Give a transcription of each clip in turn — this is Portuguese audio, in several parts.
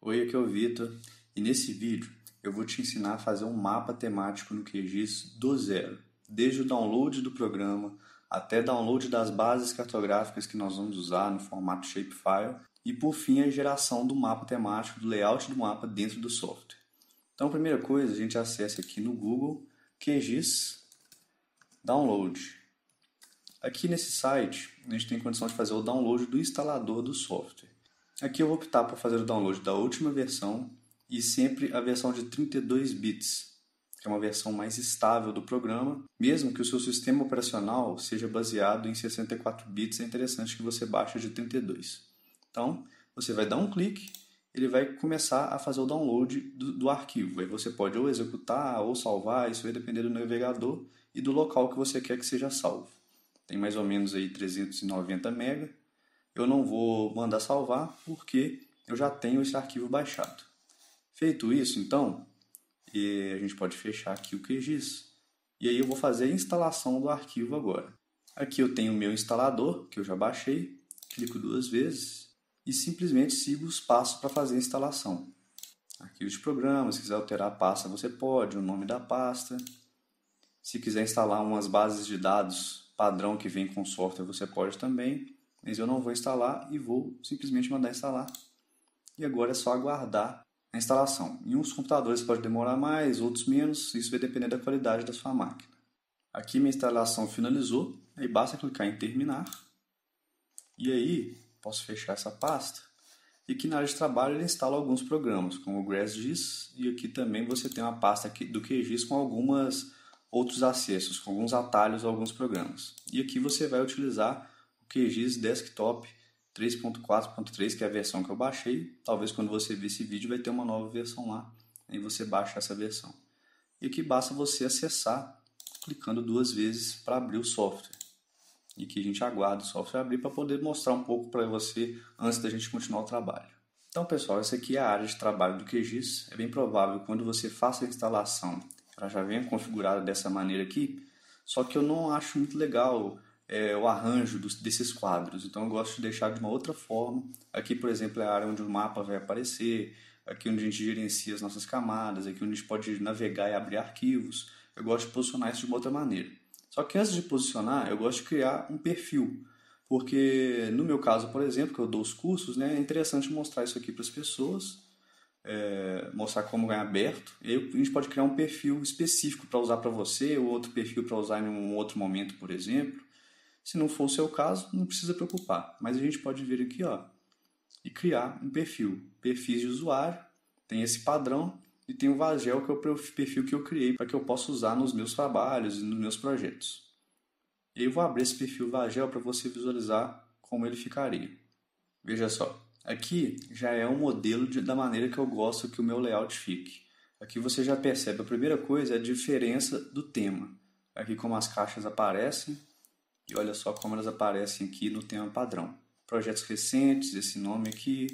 Oi, aqui é o Vitor e nesse vídeo eu vou te ensinar a fazer um mapa temático no QGIS do zero, desde o download do programa até download das bases cartográficas que nós vamos usar no formato shapefile e por fim a geração do mapa temático, do layout do mapa dentro do software. Então a primeira coisa, a gente acessa aqui no Google QGIS Download. Aqui nesse site a gente tem condição de fazer o download do instalador do software. Aqui eu vou optar por fazer o download da última versão e sempre a versão de 32 bits, que é uma versão mais estável do programa. Mesmo que o seu sistema operacional seja baseado em 64 bits, é interessante que você baixe de 32. Então, você vai dar um clique, ele vai começar a fazer o download do arquivo. Aí você pode ou executar ou salvar, isso vai depender do navegador e do local que você quer que seja salvo. Tem mais ou menos aí 390 MB. Eu não vou mandar salvar porque eu já tenho esse arquivo baixado. Feito isso, então, a gente pode fechar aqui o QGIS. E aí eu vou fazer a instalação do arquivo agora. Aqui eu tenho o meu instalador, que eu já baixei. Clico duas vezes e simplesmente sigo os passos para fazer a instalação. Arquivo de programa, se quiser alterar a pasta você pode, o nome da pasta. Se quiser instalar umas bases de dados padrão que vem com o software, você pode também. Mas eu não vou instalar e vou simplesmente mandar instalar. E agora é só aguardar a instalação. Em uns computadores pode demorar mais, outros menos, isso vai depender da qualidade da sua máquina. Aqui minha instalação finalizou, aí basta clicar em terminar. E aí posso fechar essa pasta. E aqui na área de trabalho ele instala alguns programas, como o GrassGIS, e aqui também você tem uma pasta aqui do QGIS com alguns outros acessos, com alguns atalhos a alguns programas. E aqui você vai utilizar o QGIS Desktop 3.4.3, que é a versão que eu baixei. Talvez quando você ver esse vídeo vai ter uma nova versão lá, aí você baixa essa versão. E aqui basta você acessar, clicando duas vezes para abrir o software. E aqui a gente aguarda o software abrir para poder mostrar um pouco para você antes da gente continuar o trabalho. Então pessoal, essa aqui é a área de trabalho do QGIS. É bem provável que quando você faça a instalação, ela já venha configurada dessa maneira aqui, só que eu não acho muito legal o arranjo desses quadros, então eu gosto de deixar de uma outra forma. Aqui, por exemplo, é a área onde o mapa vai aparecer, aqui onde a gente gerencia as nossas camadas, aqui onde a gente pode navegar e abrir arquivos. Eu gosto de posicionar isso de uma outra maneira. Só que antes de posicionar, eu gosto de criar um perfil, porque no meu caso, por exemplo, que eu dou os cursos, né, é interessante mostrar isso aqui para as pessoas, mostrar como é aberto, e aí a gente pode criar um perfil específico para usar para você, ou outro perfil para usar em um outro momento, por exemplo. Se não for o seu caso, não precisa preocupar. Mas a gente pode vir aqui e criar um perfil. Perfis de usuário, tem esse padrão e tem o Vagel, que é o perfil que eu criei para que eu possa usar nos meus trabalhos e nos meus projetos. E eu vou abrir esse perfil Vagel para você visualizar como ele ficaria. Veja só, aqui já é um modelo da maneira que eu gosto que o meu layout fique. Aqui você já percebe, a primeira coisa é a diferença do tema. Aqui como as caixas aparecem. E olha só como elas aparecem aqui no tema padrão. Projetos recentes, esse nome aqui,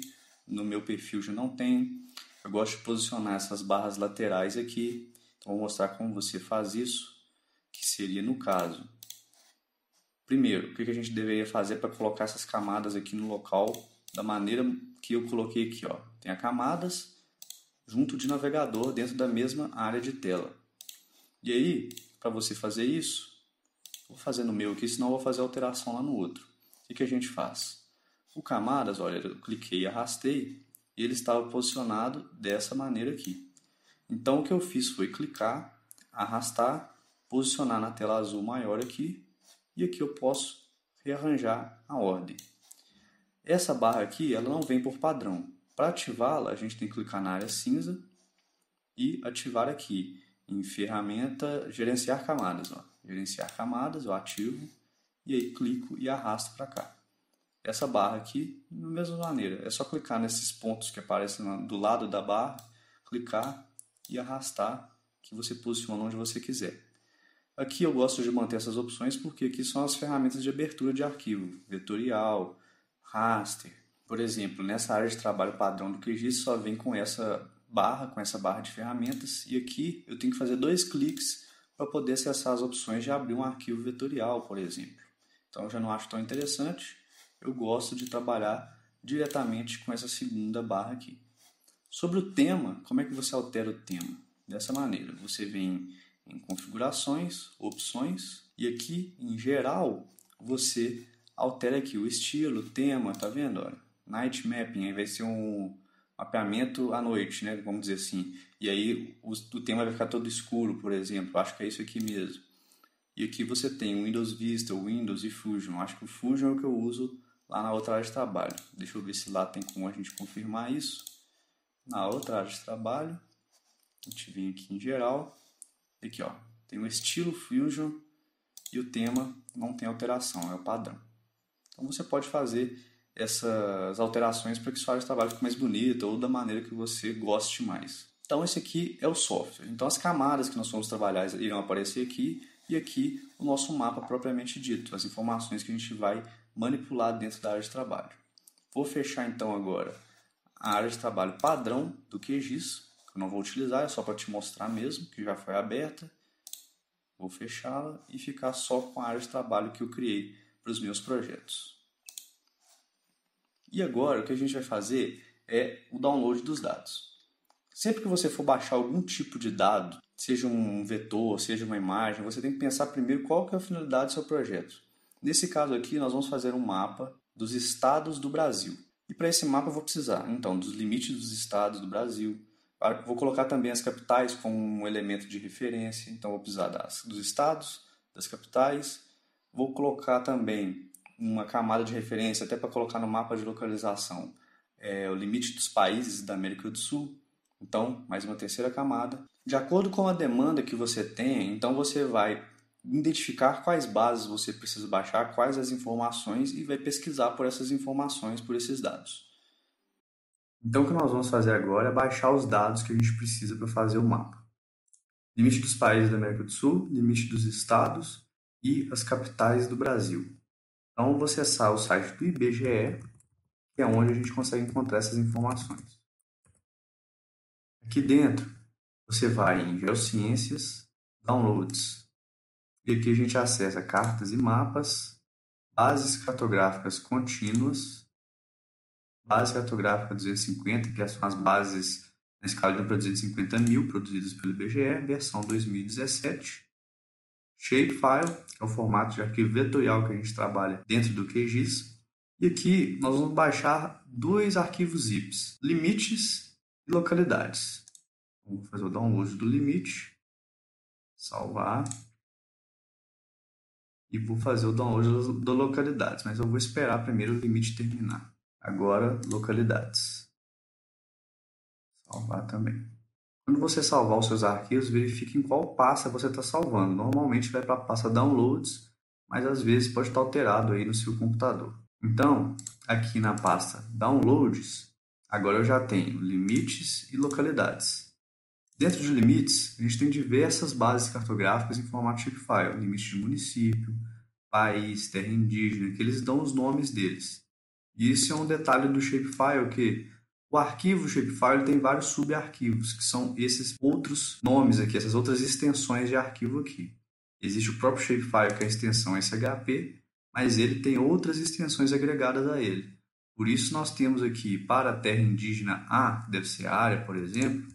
no meu perfil já não tem. Eu gosto de posicionar essas barras laterais aqui. Então vou mostrar como você faz isso, que seria no caso. Primeiro, o que a gente deveria fazer para colocar essas camadas aqui no local da maneira que eu coloquei aqui. Tem as camadas junto de navegador dentro da mesma área de tela. E aí, para você fazer isso, vou fazer no meu aqui, senão eu vou fazer alteração lá no outro. O que a gente faz? O camadas, olha, eu cliquei e arrastei e ele estava posicionado dessa maneira aqui. Então o que eu fiz foi clicar, arrastar, posicionar na tela azul maior aqui e aqui eu posso rearranjar a ordem. Essa barra aqui, ela não vem por padrão. Para ativá-la, a gente tem que clicar na área cinza e ativar aqui em ferramenta gerenciar camadas. Gerenciar camadas, eu ativo e aí clico e arrasto para cá. Essa barra aqui, da mesma maneira, é só clicar nesses pontos que aparecem do lado da barra, clicar e arrastar que você posiciona onde você quiser. Aqui eu gosto de manter essas opções porque aqui são as ferramentas de abertura de arquivo, vetorial, raster. Por exemplo, nessa área de trabalho padrão do QGIS só vem com essa barra de ferramentas e aqui eu tenho que fazer 2 cliques para poder acessar as opções de abrir um arquivo vetorial, por exemplo. Então eu já não acho tão interessante, eu gosto de trabalhar diretamente com essa segunda barra aqui. Sobre o tema, como é que você altera o tema? Dessa maneira, você vem em configurações, opções, e aqui em geral você altera aqui o estilo, o tema, tá vendo? Olha, night mapping, aí vai ser um mapeamento à noite, né? Vamos dizer assim. E aí o tema vai ficar todo escuro, por exemplo. Acho que é isso aqui mesmo. E aqui você tem o Windows Vista, o Windows e Fusion. Acho que o Fusion é o que eu uso lá na outra área de trabalho. Deixa eu ver se lá tem como a gente confirmar isso. Na outra área de trabalho, a gente vem aqui em geral. Aqui, ó, tem o estilo Fusion e o tema não tem alteração, é o padrão. Então você pode fazer essas alterações para que sua área de trabalho fique mais bonita ou da maneira que você goste mais. Então esse aqui é o software. Então as camadas que nós vamos trabalhar irão aparecer aqui e aqui o nosso mapa propriamente dito, as informações que a gente vai manipular dentro da área de trabalho. Vou fechar então agora a área de trabalho padrão do QGIS, que eu não vou utilizar, é só para te mostrar mesmo, que já foi aberta. Vou fechá-la e ficar só com a área de trabalho que eu criei para os meus projetos. E agora o que a gente vai fazer é o download dos dados. Sempre que você for baixar algum tipo de dado, seja um vetor, seja uma imagem, você tem que pensar primeiro qual que é a finalidade do seu projeto. Nesse caso aqui, nós vamos fazer um mapa dos estados do Brasil. E para esse mapa eu vou precisar, então, dos limites dos estados do Brasil. Vou colocar também as capitais como um elemento de referência, então vou precisar dos estados, das capitais. Vou colocar também uma camada de referência, até para colocar no mapa de localização, o limite dos países da América do Sul. Então, mais uma terceira camada. De acordo com a demanda que você tem, então você vai identificar quais bases você precisa baixar, quais as informações e vai pesquisar por essas informações, por esses dados. Então o que nós vamos fazer agora é baixar os dados que a gente precisa para fazer o mapa. Limite dos países da América do Sul, limite dos estados e as capitais do Brasil. Então vou acessar o site do IBGE, que é onde a gente consegue encontrar essas informações. Aqui dentro você vai em Geociências, Downloads. E aqui a gente acessa cartas e mapas, bases cartográficas contínuas, base cartográfica 250, que são as bases na escala de 1 para 250 mil, produzidas pelo IBGE, versão 2017. Shapefile, que é o formato de arquivo vetorial que a gente trabalha dentro do QGIS. E aqui nós vamos baixar dois arquivos zips, limites e localidades. Vou fazer o download do limite, salvar. E vou fazer o download da localidades, mas eu vou esperar primeiro o limite terminar. Agora, localidades. Salvar também. Quando você salvar os seus arquivos, verifique em qual pasta você está salvando. Normalmente vai para a pasta Downloads, mas às vezes pode estar alterado aí no seu computador. Então, aqui na pasta Downloads, agora eu já tenho limites e localidades. Dentro de limites, a gente tem diversas bases cartográficas em formato shapefile, limite de município, país, terra indígena, que eles dão os nomes deles. E isso é um detalhe do shapefile, que o arquivo shapefile tem vários subarquivos, que são esses outros nomes aqui, essas outras extensões de arquivo aqui. Existe o próprio shapefile, que é a extensão SHP, mas ele tem outras extensões agregadas a ele. Por isso nós temos aqui, para a terra indígena A, que deve ser a área, por exemplo,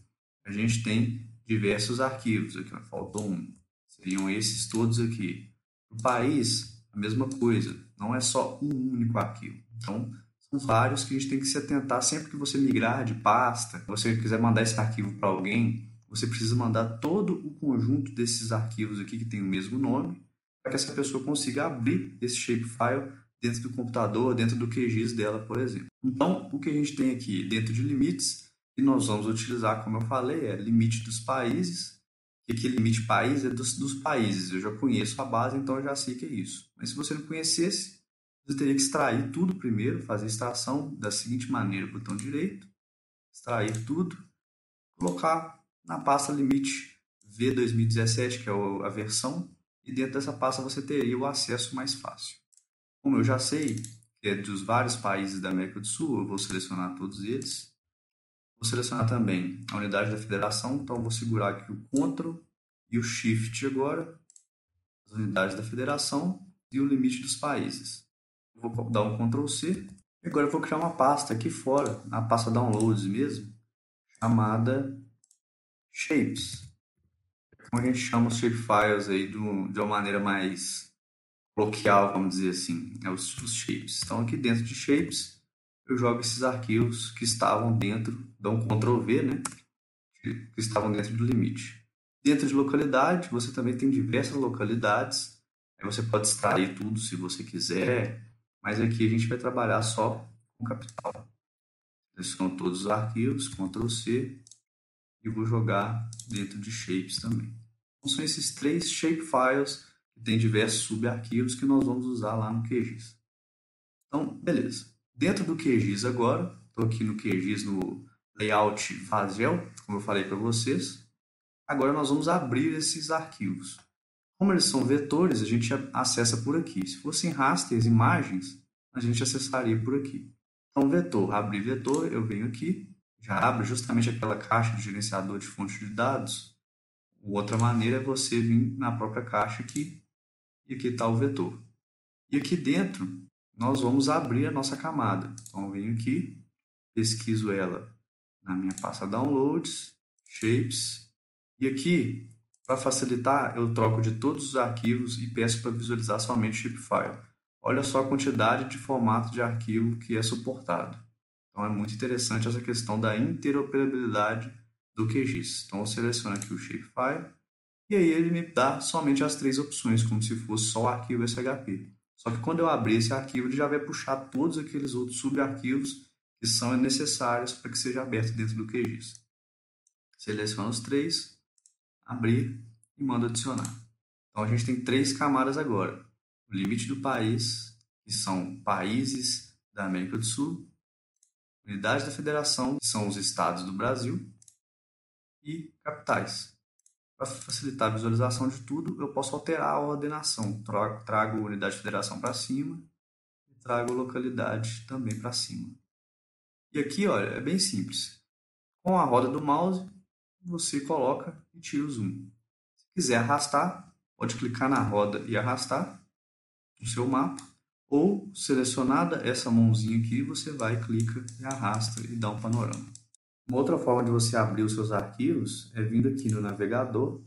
a gente tem diversos arquivos. Aqui, faltou um. Seriam esses todos aqui. No país, a mesma coisa. Não é só um único arquivo. Então, são vários que a gente tem que se atentar sempre que você migrar de pasta. Se você quiser mandar esse arquivo para alguém, você precisa mandar todo o conjunto desses arquivos aqui que tem o mesmo nome, para que essa pessoa consiga abrir esse shapefile dentro do computador, dentro do QGIS dela, por exemplo. Então, o que a gente tem aqui dentro de limites, e nós vamos utilizar, como eu falei, é limite dos países. E aqui limite país é dos países. Eu já conheço a base, então eu já sei que é isso. Mas se você não conhecesse, você teria que extrair tudo primeiro, fazer a extração da seguinte maneira: botão direito, extrair tudo, colocar na pasta limite V2017, que é a versão, e dentro dessa pasta você teria o acesso mais fácil. Como eu já sei que é dos vários países da América do Sul, eu vou selecionar todos eles. Vou selecionar também a unidade da federação, então vou segurar aqui o Ctrl e o Shift agora, as unidades da federação e o limite dos países. Vou dar um Ctrl C e agora eu vou criar uma pasta aqui fora, na pasta Downloads mesmo, camada shapes. Como a gente chama os shapefiles aí de uma maneira mais coloquial, vamos dizer assim, os shapes. Então aqui dentro de shapes eu jogo esses arquivos que estavam dentro, dou um Ctrl V, né? Que estavam dentro do limite. Dentro de localidade, você também tem diversas localidades. Aí você pode extrair tudo se você quiser, mas aqui a gente vai trabalhar só com capital. Seleciono todos os arquivos, Ctrl C, e vou jogar dentro de shapes também. Então, são esses 3 shapefiles que tem diversos subarquivos que nós vamos usar lá no QGIS. Então, beleza. Dentro do QGIS agora, estou aqui no QGIS no layout Vazgel, como eu falei para vocês. Agora nós vamos abrir esses arquivos. Como eles são vetores, a gente acessa por aqui. Se fossem rasters, imagens, a gente acessaria por aqui. Então, vetor, abrir vetor, eu venho aqui, já abre justamente aquela caixa de gerenciador de fonte de dados. Outra maneira é você vir na própria caixa aqui, e aqui está o vetor. E aqui dentro, nós vamos abrir a nossa camada. Então, eu venho aqui, pesquiso ela na minha pasta Downloads, Shapes, e aqui, para facilitar, eu troco de todos os arquivos e peço para visualizar somente o shapefile. Olha só a quantidade de formato de arquivo que é suportado. Então é muito interessante essa questão da interoperabilidade do QGIS. Então eu seleciono aqui o shapefile e aí ele me dá somente as 3 opções, como se fosse só o arquivo SHP. Só que quando eu abrir esse arquivo, ele já vai puxar todos aqueles outros subarquivos que são necessários para que seja aberto dentro do QGIS. Seleciono os 3, abrir e mando adicionar. Então a gente tem 3 camadas agora. O limite do país, que são países da América do Sul, unidades da federação, que são os estados do Brasil, e capitais. Para facilitar a visualização de tudo, eu posso alterar a ordenação. Trago unidade de federação para cima e trago localidade também para cima. E aqui, olha, é bem simples. Com a roda do mouse, você coloca e tira o zoom. Se quiser arrastar, pode clicar na roda e arrastar o seu mapa. Ou, selecionada essa mãozinha aqui, você vai, clica e arrasta e dá um panorama. Uma outra forma de você abrir os seus arquivos é vindo aqui no navegador,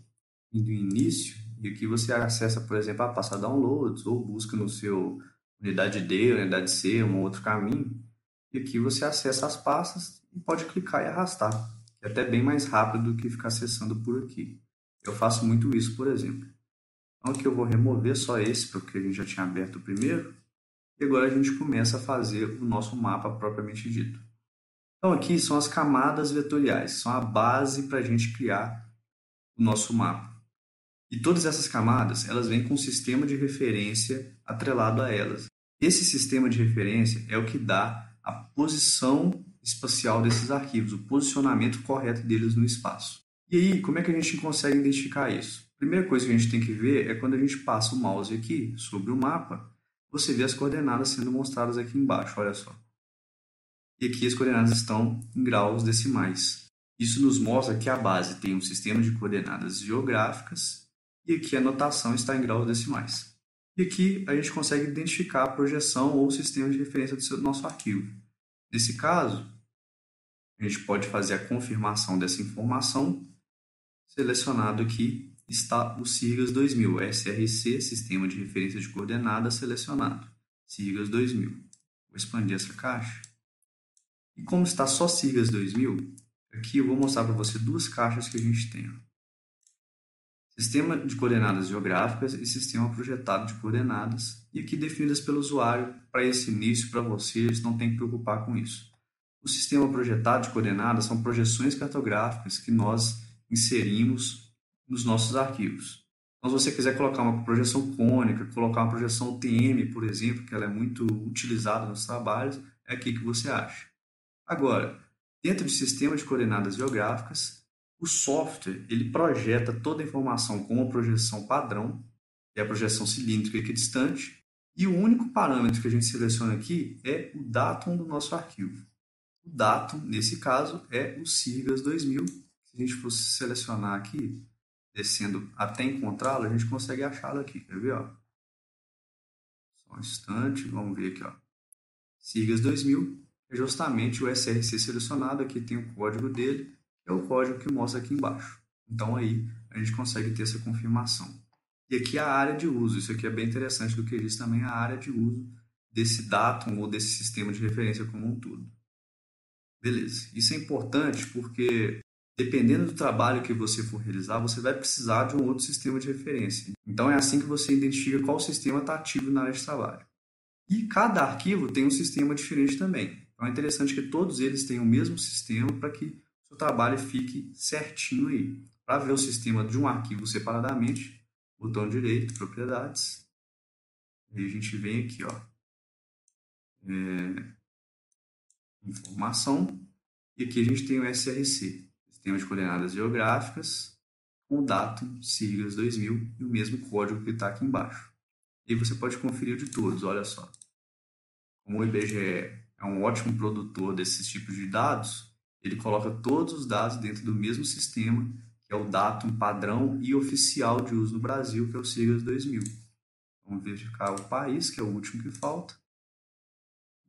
indo em início, e aqui você acessa, por exemplo, a pasta Downloads, ou busca no seu unidade D, unidade C, um outro caminho, e aqui você acessa as pastas e pode clicar e arrastar, que é até bem mais rápido do que ficar acessando por aqui. Eu faço muito isso, por exemplo. Então aqui eu vou remover só esse, porque a gente já tinha aberto o primeiro, e agora a gente começa a fazer o nosso mapa propriamente dito. Então aqui são as camadas vetoriais, são a base para a gente criar o nosso mapa. E todas essas camadas, elas vêm com um sistema de referência atrelado a elas. Esse sistema de referência é o que dá a posição espacial desses arquivos, o posicionamento correto deles no espaço. E aí, como é que a gente consegue identificar isso? A primeira coisa que a gente tem que ver é quando a gente passa o mouse aqui sobre o mapa, você vê as coordenadas sendo mostradas aqui embaixo, olha só. E aqui as coordenadas estão em graus decimais. Isso nos mostra que a base tem um sistema de coordenadas geográficas e aqui a notação está em graus decimais. E aqui a gente consegue identificar a projeção ou sistema de referência do nosso arquivo. Nesse caso, a gente pode fazer a confirmação dessa informação. Selecionado aqui está o SIRGAS 2000, SRC, Sistema de Referência de Coordenadas selecionado, SIRGAS 2000. Vou expandir essa caixa. E como está só SIRGAS 2000, aqui eu vou mostrar para você 2 caixas que a gente tem. Sistema de coordenadas geográficas e sistema projetado de coordenadas, e aqui definidas pelo usuário. Para esse início, para vocês, não tem que preocupar com isso. O sistema projetado de coordenadas são projeções cartográficas que nós inserimos nos nossos arquivos. Então, se você quiser colocar uma projeção cônica, colocar uma projeção UTM, por exemplo, que ela é muito utilizada nos trabalhos, é aqui que você acha. Agora, dentro de sistema de coordenadas geográficas, o software ele projeta toda a informação com uma projeção padrão, que é a projeção cilíndrica equidistante, e o único parâmetro que a gente seleciona aqui é o datum do nosso arquivo. O datum, nesse caso, é o SIRGAS 2000. Se a gente fosse selecionar aqui, descendo até encontrá-lo, a gente consegue achá-lo aqui. Quer ver? Ó? Só um instante, vamos ver aqui. Ó. SIRGAS 2000 é justamente o SRC selecionado, aqui tem o código dele, é o código que mostra aqui embaixo. Então aí a gente consegue ter essa confirmação. E aqui a área de uso, isso aqui é bem interessante do que diz também a área de uso desse datum ou desse sistema de referência como um todo. Beleza, isso é importante porque dependendo do trabalho que você for realizar, você vai precisar de um outro sistema de referência. Então é assim que você identifica qual sistema está ativo na área de trabalho. E cada arquivo tem um sistema diferente também. Então é interessante que todos eles tenham o mesmo sistema para que o seu trabalho fique certinho aí. Para ver o sistema de um arquivo separadamente, botão direito, propriedades. Aí a gente vem aqui, ó, informação. E aqui a gente tem o SRC, Sistema de Coordenadas Geográficas, com o datum, siglas 2000 e o mesmo código que está aqui embaixo. E você pode conferir de todos, olha só. Como o IBGE é um ótimo produtor desses tipos de dados, ele coloca todos os dados dentro do mesmo sistema, que é o datum padrão e oficial de uso no Brasil, que é o siglas 2000. Vamos verificar o país, que é o último que falta.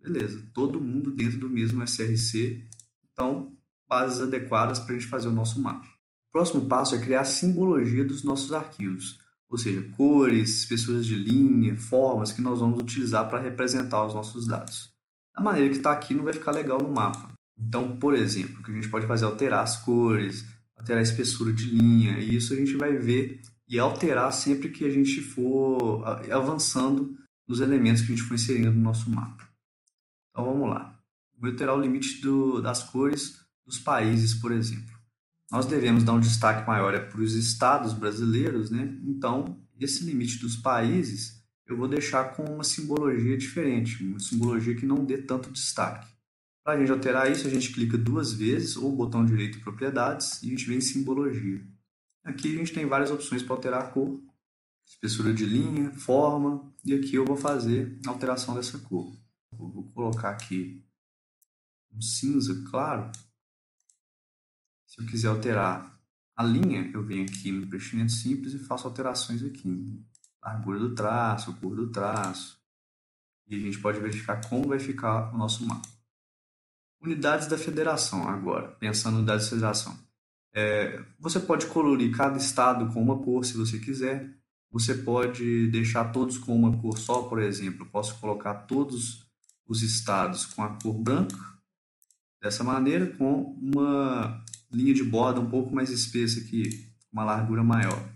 Beleza, todo mundo dentro do mesmo SRC, então bases adequadas para a gente fazer o nosso mapa. O próximo passo é criar a simbologia dos nossos arquivos, ou seja, cores, espessuras de linha, formas que nós vamos utilizar para representar os nossos dados. Da maneira que está aqui não vai ficar legal no mapa. Então, por exemplo, o que a gente pode fazer é alterar as cores, alterar a espessura de linha, e isso a gente vai ver e alterar sempre que a gente for avançando nos elementos que a gente for inserindo no nosso mapa. Então vamos lá. Vou alterar o limite das cores dos países, por exemplo. Nós devemos dar um destaque maior para os estados brasileiros, né? Então, esse limite dos países eu vou deixar com uma simbologia diferente, uma simbologia que não dê tanto destaque. Para a gente alterar isso, a gente clica duas vezes, ou botão direito propriedades, e a gente vem em simbologia. Aqui a gente tem várias opções para alterar a cor, espessura de linha, forma, e aqui eu vou fazer a alteração dessa cor. Eu vou colocar aqui um cinza claro. Se eu quiser alterar a linha, eu venho aqui no preenchimento simples e faço alterações aqui. Largura do traço, cor do traço. E a gente pode verificar como vai ficar o nosso mapa. Unidades da federação agora, pensando em unidades da federação. Você pode colorir cada estado com uma cor se você quiser. Você pode deixar todos com uma cor só, por exemplo. Eu posso colocar todos os estados com a cor branca, dessa maneira, com uma linha de borda um pouco mais espessa aqui, uma largura maior.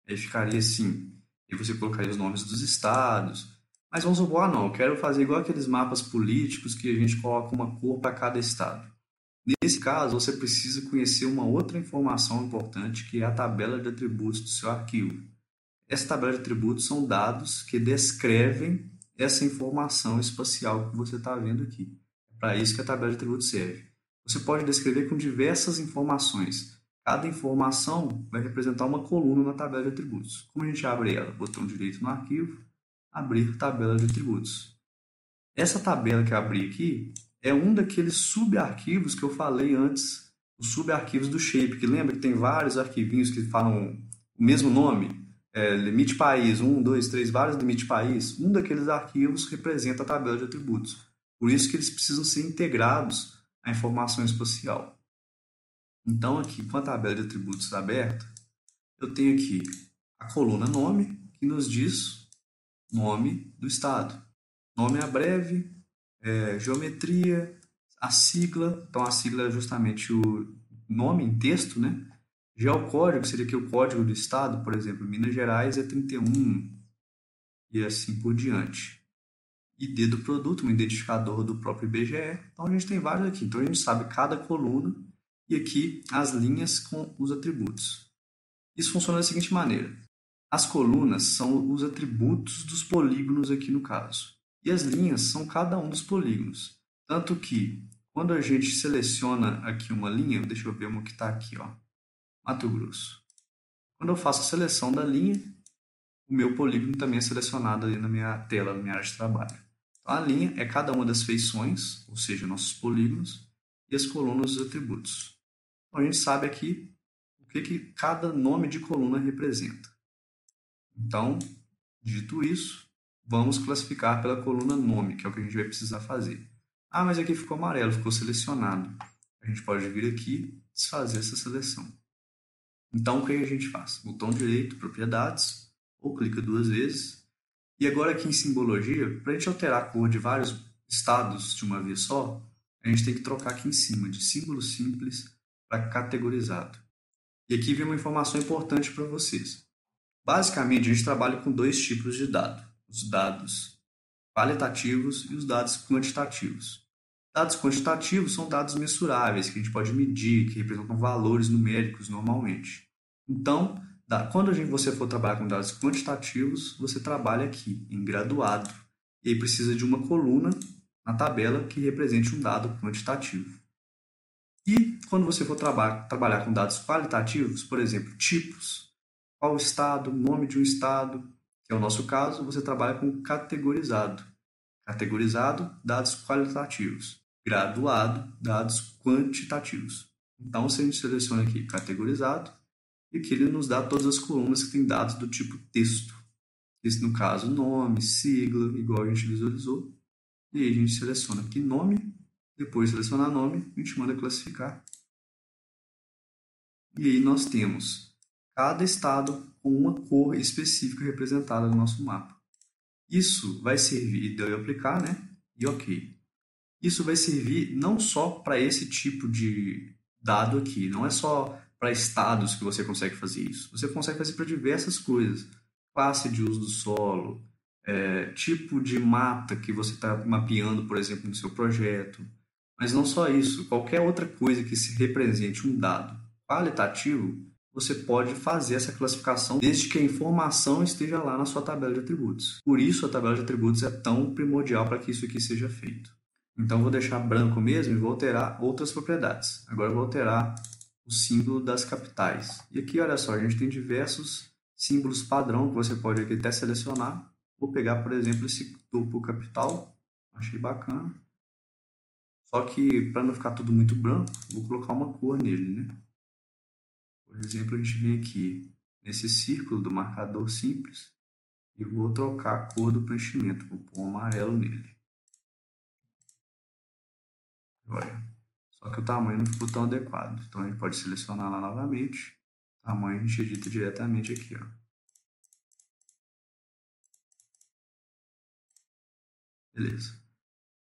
Aí ficaria assim. E você colocaria os nomes dos estados. Mas vamos supor, não, eu quero fazer igual aqueles mapas políticos que a gente coloca uma cor para cada estado. Nesse caso, você precisa conhecer uma outra informação importante, que é a tabela de atributos do seu arquivo. Essa tabela de atributos são dados que descrevem essa informação espacial que você está vendo aqui. É para isso que a tabela de atributos serve. Você pode descrever com diversas informações. Cada informação vai representar uma coluna na tabela de atributos. Como a gente abre ela? Botão direito no arquivo, abrir tabela de atributos. Essa tabela que eu abri aqui é um daqueles subarquivos que eu falei antes, os subarquivos do Shape, que lembra que tem vários arquivinhos que falam o mesmo nome? Limite país, 1, 2, 3, vários limite país. Um daqueles arquivos representa a tabela de atributos. Por isso que eles precisam ser integrados à informação espacial. Então, aqui, com a tabela de atributos aberta, eu tenho aqui a coluna nome, que nos diz nome do estado. Nome abreve, geometria, a sigla. Então, a sigla é justamente o nome em texto, né? Geocódigo seria aqui o código do estado, por exemplo, Minas Gerais é 31 e assim por diante. ID do produto, um identificador do próprio IBGE. Então, a gente tem vários aqui. Então, a gente sabe cada coluna e aqui as linhas com os atributos. Isso funciona da seguinte maneira. As colunas são os atributos dos polígonos aqui no caso. E as linhas são cada um dos polígonos. Tanto que, quando a gente seleciona aqui uma linha, deixa eu ver uma que está aqui, ó, Mato Grosso. Quando eu faço a seleção da linha, o meu polígono também é selecionado ali na minha tela, na minha área de trabalho. Então, a linha é cada uma das feições, ou seja, nossos polígonos, e as colunas os atributos. Então, a gente sabe aqui o que cada nome de coluna representa. Então, dito isso, vamos classificar pela coluna nome, que é o que a gente vai precisar fazer. Ah, mas aqui ficou amarelo, ficou selecionado. A gente pode vir aqui e desfazer essa seleção. Então, o que a gente faz? Botão direito, propriedades, ou clica 2 vezes. E agora aqui em simbologia, para a gente alterar a cor de vários estados de uma vez só, a gente tem que trocar aqui em cima de símbolo simples para categorizado. E aqui vem uma informação importante para vocês. Basicamente, a gente trabalha com 2 tipos de dado: os dados qualitativos e os dados quantitativos. Dados quantitativos são dados mensuráveis, que a gente pode medir, que representam valores numéricos normalmente. Então, quando você for trabalhar com dados quantitativos, você trabalha aqui em graduado. E aí precisa de uma coluna na tabela que represente um dado quantitativo. E quando você for trabalhar com dados qualitativos, por exemplo, tipos, qual estado, nome de um estado, que é o nosso caso, você trabalha com categorizado. Categorizado, dados qualitativos. Graduado, dados quantitativos. Então, se a gente seleciona aqui categorizado, e aqui ele nos dá todas as colunas que têm dados do tipo texto. Esse, no caso, nome, sigla, igual a gente visualizou. E aí a gente seleciona aqui nome, depois de selecionar nome, a gente manda classificar. E aí nós temos cada estado com uma cor específica representada no nosso mapa. Isso vai servir de eu aplicar, né? E ok. Isso vai servir não só para esse tipo de dado aqui, não é só para estados que você consegue fazer isso. Você consegue fazer para diversas coisas. Classe de uso do solo, tipo de mata que você está mapeando, por exemplo, no seu projeto. Mas não só isso, qualquer outra coisa que se represente um dado qualitativo, você pode fazer essa classificação desde que a informação esteja lá na sua tabela de atributos. Por isso a tabela de atributos é tão primordial para que isso aqui seja feito. Então vou deixar branco mesmo e vou alterar outras propriedades. Agora eu vou alterar o símbolo das capitais. E aqui, olha só, a gente tem diversos símbolos padrão que você pode aqui até selecionar. Vou pegar, por exemplo, esse topo capital. Achei bacana. Só que, para não ficar tudo muito branco, vou colocar uma cor nele, né? Por exemplo, a gente vem aqui nesse círculo do marcador simples e vou trocar a cor do preenchimento. Vou pôr um amarelo nele. Olha. Só que o tamanho não ficou tão adequado. Então a gente pode selecionar lá novamente. O tamanho a gente edita diretamente aqui, ó. Beleza.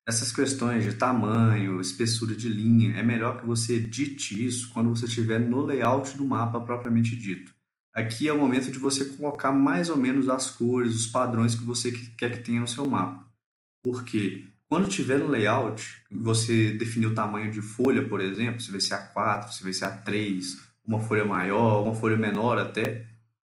Essas questões de tamanho, espessura de linha, é melhor que você edite isso quando você estiver no layout do mapa propriamente dito. Aqui é o momento de você colocar mais ou menos as cores, os padrões que você quer que tenha no seu mapa. Porque quando estiver no layout, você definir o tamanho de folha, por exemplo, se vai ser A4, se vai ser A3, uma folha maior, uma folha menor até,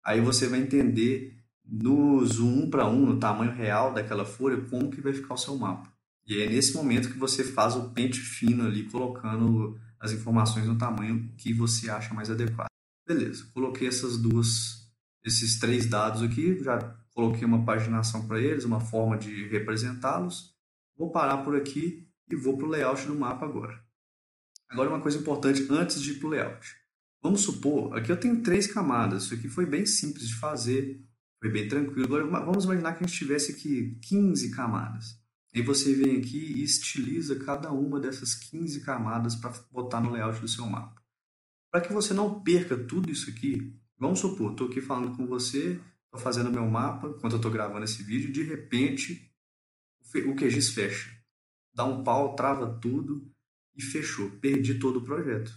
aí você vai entender no zoom 1 para 1, no tamanho real daquela folha, como que vai ficar o seu mapa. E é nesse momento que você faz o pente fino ali, colocando as informações no tamanho que você acha mais adequado. Beleza, coloquei esses 3 dados aqui, já coloquei uma paginação para eles, uma forma de representá-los. Vou parar por aqui e vou para o layout do mapa agora. Agora uma coisa importante antes de ir para o layout. Vamos supor, aqui eu tenho 3 camadas, isso aqui foi bem simples de fazer, foi bem tranquilo. Agora vamos imaginar que a gente tivesse aqui 15 camadas. Aí você vem aqui e estiliza cada uma dessas 15 camadas para botar no layout do seu mapa. Para que você não perca tudo isso aqui, vamos supor, estou aqui falando com você, estou fazendo meu mapa, enquanto eu estou gravando esse vídeo, de repente o QGIS fecha. Dá um pau, trava tudo e fechou. Perdi todo o projeto.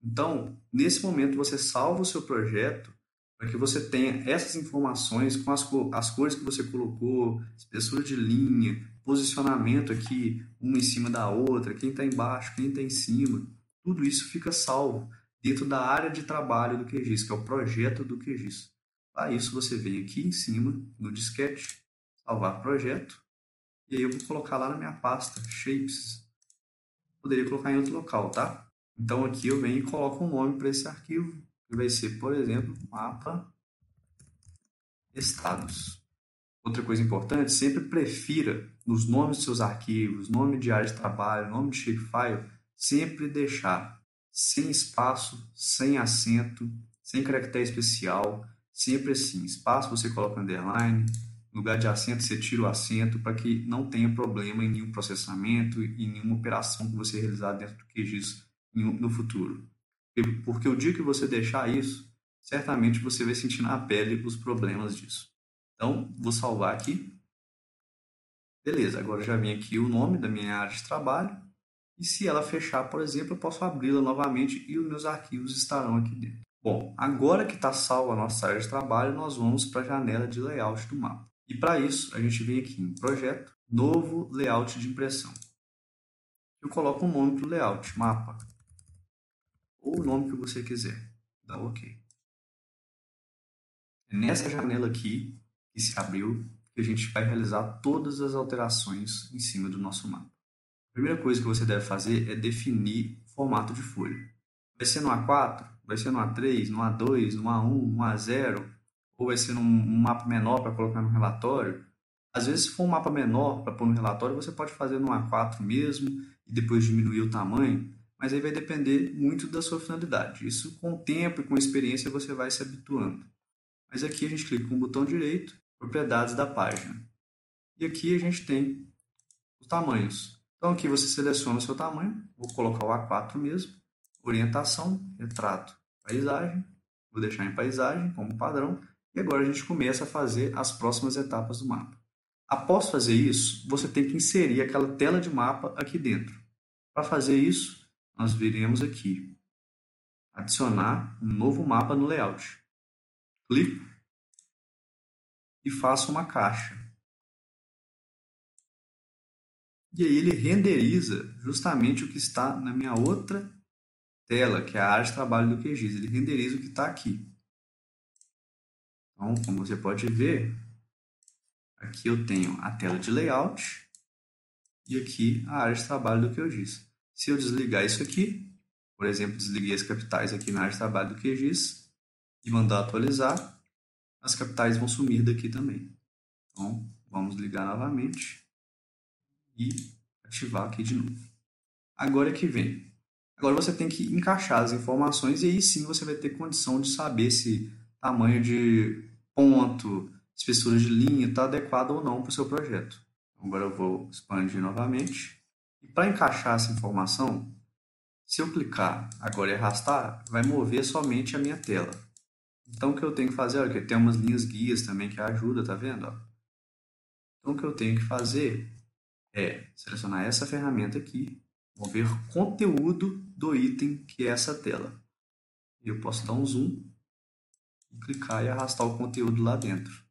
Então, nesse momento, você salva o seu projeto para que você tenha essas informações com as cores que você colocou, espessura de linha, posicionamento aqui, uma em cima da outra, quem está embaixo, quem está em cima. Tudo isso fica salvo dentro da área de trabalho do QGIS, que é o projeto do QGIS. Para isso, você vem aqui em cima, no disquete, salvar projeto, e aí eu vou colocar lá na minha pasta, Shapes. Poderia colocar em outro local, tá? Então aqui eu venho e coloco um nome para esse arquivo, que vai ser, por exemplo, mapa estados. Outra coisa importante, sempre prefira nos nomes dos seus arquivos, nome de área de trabalho, nome de shapefile, sempre deixar sem espaço, sem acento, sem caractere especial, sempre assim. Espaço você coloca underline, no lugar de acento você tira o acento para que não tenha problema em nenhum processamento e em nenhuma operação que você realizar dentro do QGIS no futuro. Porque o dia que você deixar isso, certamente você vai sentir na pele os problemas disso. Então, vou salvar aqui. Beleza, agora já vem aqui o nome da minha área de trabalho. E se ela fechar, por exemplo, eu posso abri-la novamente e os meus arquivos estarão aqui dentro. Bom, agora que está salva a nossa área de trabalho, nós vamos para a janela de layout do mapa. E para isso, a gente vem aqui em Projeto, Novo Layout de Impressão. Eu coloco um nome para o layout, Mapa, ou o nome que você quiser. Dá OK. É nessa janela aqui, que se abriu, que a gente vai realizar todas as alterações em cima do nosso mapa. A primeira coisa que você deve fazer é definir o formato de folha. Vai ser no A4? Vai ser no A3, no A2, no A1, no A0? Ou vai ser num mapa menor para colocar no relatório? Às vezes, se for um mapa menor para pôr no relatório, você pode fazer no A4 mesmo e depois diminuir o tamanho, mas aí vai depender muito da sua finalidade. Isso, com o tempo e com a experiência, você vai se habituando. Mas aqui a gente clica com o botão direito, propriedades da página. E aqui a gente tem os tamanhos. Então aqui você seleciona o seu tamanho, vou colocar o A4 mesmo, orientação, retrato, paisagem, vou deixar em paisagem como padrão, e agora a gente começa a fazer as próximas etapas do mapa. Após fazer isso, você tem que inserir aquela tela de mapa aqui dentro. Para fazer isso, nós viremos aqui, adicionar um novo mapa no layout. Clico e faço uma caixa. E aí ele renderiza justamente o que está na minha outra tela, que é a área de trabalho do QGIS. Ele renderiza o que está aqui. Então, como você pode ver, aqui eu tenho a tela de layout e aqui a área de trabalho do QGIS. Se eu desligar isso aqui, por exemplo, desliguei as capitais aqui na área de trabalho do QGIS e mandar atualizar, as capitais vão sumir daqui também. Então, vamos ligar novamente e ativar aqui de novo. Agora que vem. Agora você tem que encaixar as informações e aí sim você vai ter condição de saber se tamanho de ponto, espessura de linha está adequado ou não para o seu projeto. Agora eu vou expandir novamente. E para encaixar essa informação, se eu clicar agora e arrastar, vai mover somente a minha tela. Então o que eu tenho que fazer, olha, tem umas linhas guias também que ajudam, tá vendo? Então o que eu tenho que fazer é selecionar essa ferramenta aqui, mover conteúdo do item que é essa tela. Eu posso dar um zoom e clicar e arrastar o conteúdo lá dentro.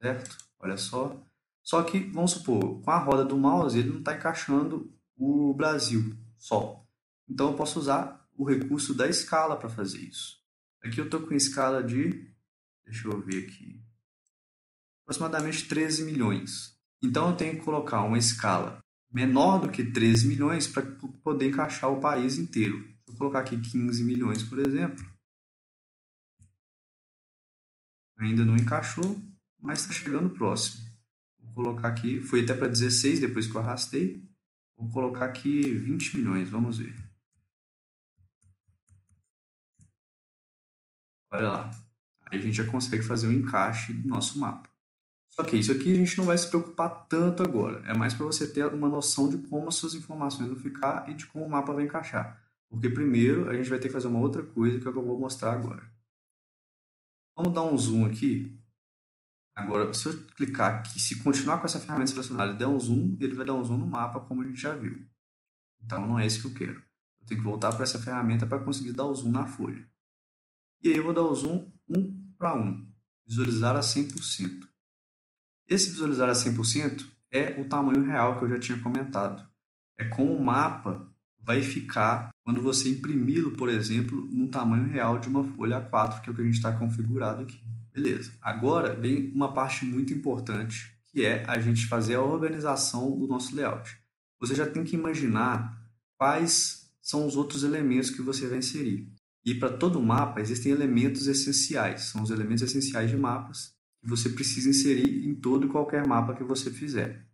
Certo? Olha só. Só que, vamos supor, com a roda do mouse ele não está encaixando o Brasil só. Então eu posso usar o recurso da escala para fazer isso. Aqui eu estou com escala de, deixa eu ver aqui, aproximadamente 13 milhões. Então eu tenho que colocar uma escala menor do que 13 milhões para poder encaixar o país inteiro. Vou colocar aqui 15 milhões, por exemplo. Ainda não encaixou, mas está chegando próximo. Vou colocar aqui, foi até para 16 depois que eu arrastei. Vou colocar aqui 20 milhões, vamos ver. Olha lá. Aí a gente já consegue fazer o encaixe do nosso mapa. Só que isso aqui a gente não vai se preocupar tanto agora. É mais para você ter uma noção de como as suas informações vão ficar e de como o mapa vai encaixar. Porque primeiro a gente vai ter que fazer uma outra coisa que é o que eu vou mostrar agora. Vamos dar um zoom aqui. Agora, se eu clicar aqui, se continuar com essa ferramenta selecionada e der um zoom, ele vai dar um zoom no mapa, como a gente já viu. Então, não é isso que eu quero. Eu tenho que voltar para essa ferramenta para conseguir dar o zoom na folha. E aí eu vou dar o zoom 1 para 1. Visualizar a 100%. Esse visualizar a 100% é o tamanho real que eu já tinha comentado. É como o mapa vai ficar quando você imprimi-lo, por exemplo, no tamanho real de uma folha A4, que é o que a gente está configurado aqui. Beleza. Agora vem uma parte muito importante, que é a gente fazer a organização do nosso layout. Você já tem que imaginar quais são os outros elementos que você vai inserir. E para todo mapa existem elementos essenciais, são os elementos essenciais de mapas que você precisa inserir em todo e qualquer mapa que você fizer.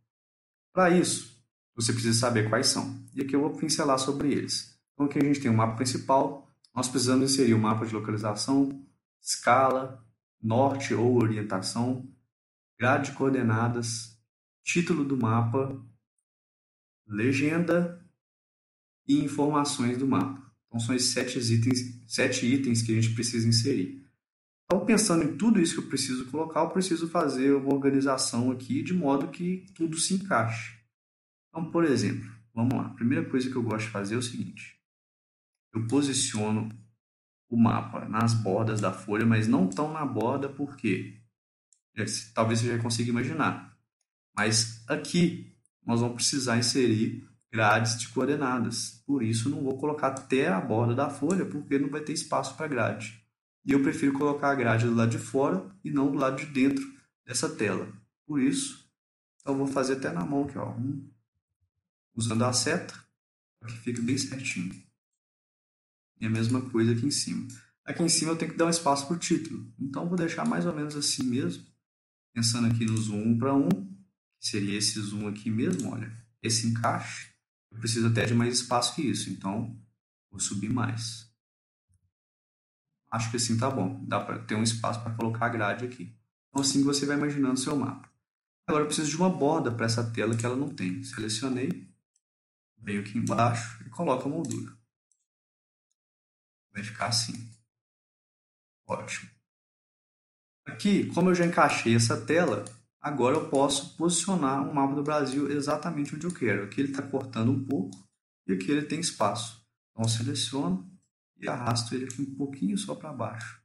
Para isso, você precisa saber quais são. E aqui eu vou pincelar sobre eles. Então aqui a gente tem o mapa principal, nós precisamos inserir o mapa de localização, escala, norte ou orientação, grade de coordenadas, título do mapa, legenda e informações do mapa. Então são esses 7 itens que a gente precisa inserir. Então, pensando em tudo isso que eu preciso colocar, eu preciso fazer uma organização aqui de modo que tudo se encaixe. Então, por exemplo, vamos lá. A primeira coisa que eu gosto de fazer é o seguinte. Eu posiciono o mapa nas bordas da folha, mas não tão na borda porque talvez você já consiga imaginar. Mas aqui nós vamos precisar inserir grades de coordenadas. Por isso não vou colocar até a borda da folha, porque não vai ter espaço para grade. E eu prefiro colocar a grade do lado de fora e não do lado de dentro dessa tela. Por isso, eu vou fazer até na mão aqui, ó, usando a seta, para que fique bem certinho. E a mesma coisa aqui em cima. Aqui em cima eu tenho que dar um espaço para o título. Então eu vou deixar mais ou menos assim mesmo. Pensando aqui no zoom 1 para 1, que seria esse zoom aqui mesmo, olha. Esse encaixe, eu preciso até de mais espaço que isso. Então, vou subir mais. Acho que assim tá bom. Dá para ter um espaço para colocar a grade aqui. Então assim você vai imaginando o seu mapa. Agora eu preciso de uma borda para essa tela que ela não tem. Selecionei, venho aqui embaixo e coloco a moldura. Vai ficar assim. Ótimo. Aqui, como eu já encaixei essa tela, agora eu posso posicionar o mapa do Brasil exatamente onde eu quero. Aqui ele está cortando um pouco e aqui ele tem espaço. Então eu seleciono e arrasto ele aqui um pouquinho só para baixo.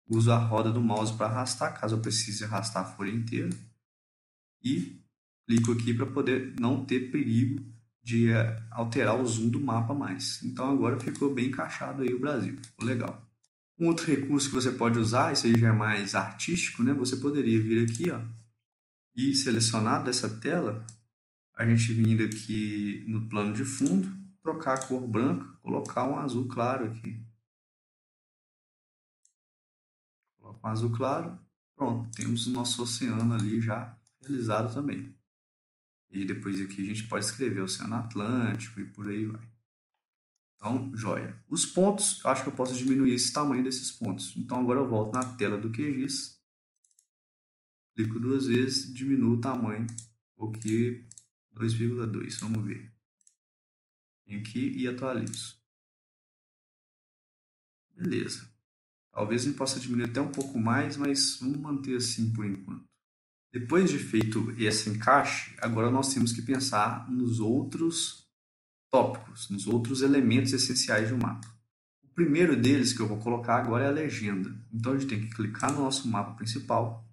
Uso a roda do mouse para arrastar, caso eu precise arrastar a folha inteira. E clico aqui para poder não ter perigo de alterar o zoom do mapa mais. Então agora ficou bem encaixado aí o Brasil. Ficou legal. Um outro recurso que você pode usar, isso aí já é mais artístico, né? Você poderia vir aqui, ó, e selecionar dessa tela, a gente vir aqui no plano de fundo, trocar a cor branca, colocar um azul claro aqui. Coloca um azul claro, pronto, temos o nosso oceano ali já realizado também. E depois aqui a gente pode escrever Oceano Atlântico e por aí vai. Então, joia. Os pontos, eu acho que eu posso diminuir esse tamanho desses pontos. Então agora eu volto na tela do QGIS, clico 2 vezes, diminuo o tamanho, porque 2,2, vamos ver. Venho aqui e atualizo. Beleza. Talvez a gente possa diminuir até um pouco mais, mas vamos manter assim por enquanto. Depois de feito esse encaixe, agora nós temos que pensar nos outros tópicos, nos outros elementos essenciais do mapa. O primeiro deles que eu vou colocar agora é a legenda. Então a gente tem que clicar no nosso mapa principal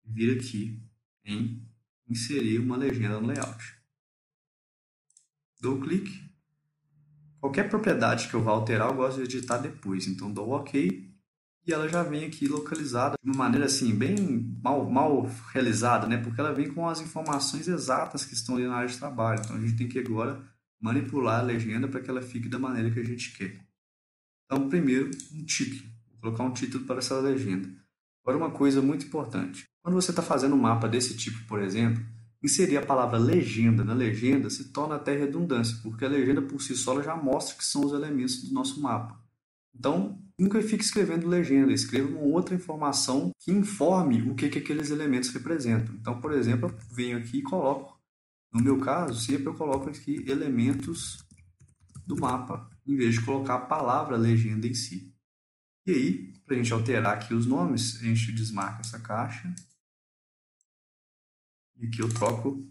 e vir aqui em inserir uma legenda no layout. Dou clique. Qualquer propriedade que eu vá alterar, eu gosto de editar depois. Então dou OK e ela já vem aqui localizada de uma maneira assim, bem mal realizada, né? Porque ela vem com as informações exatas que estão ali na área de trabalho. Então a gente tem que agora manipular a legenda para que ela fique da maneira que a gente quer. Então, primeiro, um título. Vou colocar um título para essa legenda. Agora, uma coisa muito importante. Quando você está fazendo um mapa desse tipo, por exemplo, inserir a palavra legenda na legenda se torna até redundância, porque a legenda por si só já mostra que são os elementos do nosso mapa. Então, nunca fique escrevendo legenda, escreva uma outra informação que informe o que aqueles elementos representam. Então, por exemplo, eu venho aqui e coloco, no meu caso, sempre eu coloco aqui elementos do mapa, em vez de colocar a palavra legenda em si. E aí, para a gente alterar aqui os nomes, a gente desmarca essa caixa. E aqui eu troco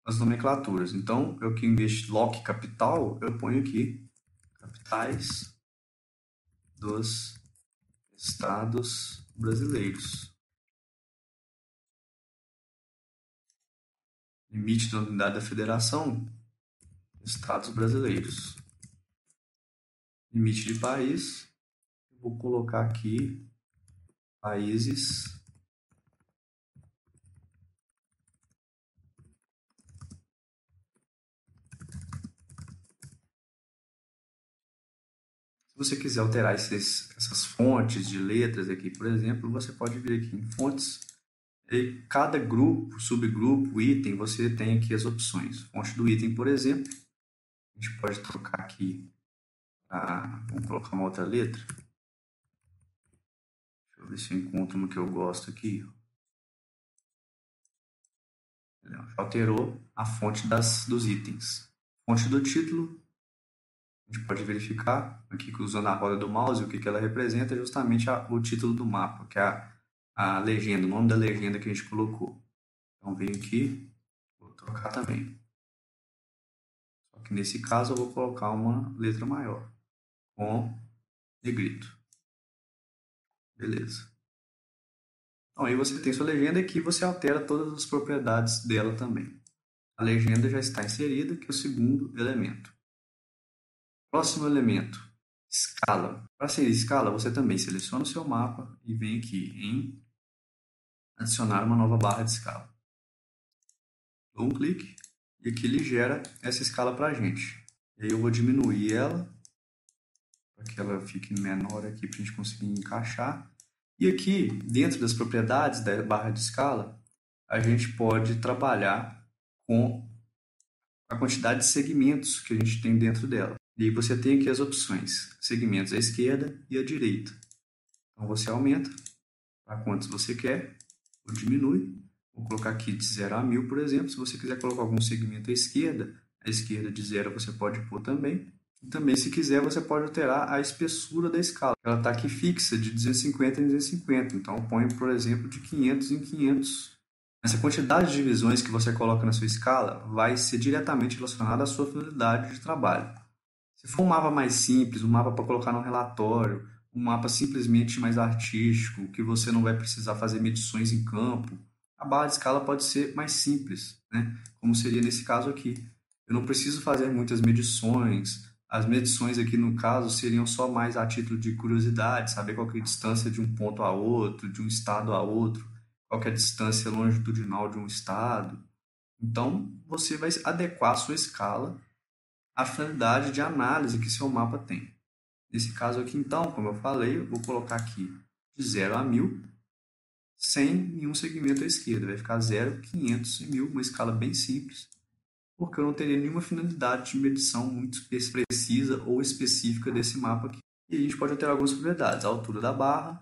as nomenclaturas. Então, eu que em vez de lock capital, eu ponho aqui capitais dos estados brasileiros. Limite da unidade da federação, estados brasileiros. Limite de país, eu vou colocar aqui países Se você quiser alterar essas fontes de letras aqui, por exemplo, você pode vir aqui em fontes. E cada grupo, subgrupo, item, você tem aqui as opções. Fonte do item, por exemplo, a gente pode trocar aqui, vamos colocar uma outra letra. Deixa eu ver se eu encontro uma que eu gosto aqui. Já alterou a fonte dos itens. Fonte do título, A gente pode verificar aqui usando a roda do mouse o que ela representa, é justamente o título do mapa, que é a legenda, o nome da legenda que a gente colocou. Então venho aqui, vou trocar também. Só que nesse caso eu vou colocar uma letra maior, com negrito. Beleza. Então aí você tem sua legenda e aqui você altera todas as propriedades dela também. A legenda já está inserida, que é o segundo elemento. Próximo elemento, escala. Para ser escala, você também seleciona o seu mapa e vem aqui em adicionar uma nova barra de escala. Dou um clique e aqui ele gera essa escala para a gente. E aí eu vou diminuir ela para que ela fique menor aqui para a gente conseguir encaixar. E aqui, dentro das propriedades da barra de escala, a gente pode trabalhar com a quantidade de segmentos que a gente tem dentro dela. E aí você tem aqui as opções, segmentos à esquerda e à direita. Então você aumenta para quantos você quer, ou diminui. Vou colocar aqui de 0 a 1000, por exemplo. Se você quiser colocar algum segmento à esquerda de 0 você pode pôr também. E também, se quiser, você pode alterar a espessura da escala. Ela está aqui fixa, de 250 em 250. Então, eu ponho, por exemplo, de 500 em 500. Essa quantidade de divisões que você coloca na sua escala vai ser diretamente relacionada à sua finalidade de trabalho. Se for um mapa mais simples, um mapa para colocar no relatório, um mapa simplesmente mais artístico, que você não vai precisar fazer medições em campo, a barra de escala pode ser mais simples, né? Como seria nesse caso aqui. Eu não preciso fazer muitas medições. As medições aqui, no caso, seriam só mais a título de curiosidade, saber qual é a distância de um ponto a outro, de um estado a outro, qual é a distância longitudinal de um estado. Então, você vai adequar a sua escala à finalidade de análise que seu mapa tem. Nesse caso aqui, então, como eu falei, eu vou colocar aqui de 0 a 1000, sem nenhum segmento à esquerda. Vai ficar 0, 500 e 1000, uma escala bem simples, porque eu não teria nenhuma finalidade de medição muito precisa ou específica desse mapa aqui. E a gente pode alterar algumas propriedades. A altura da barra,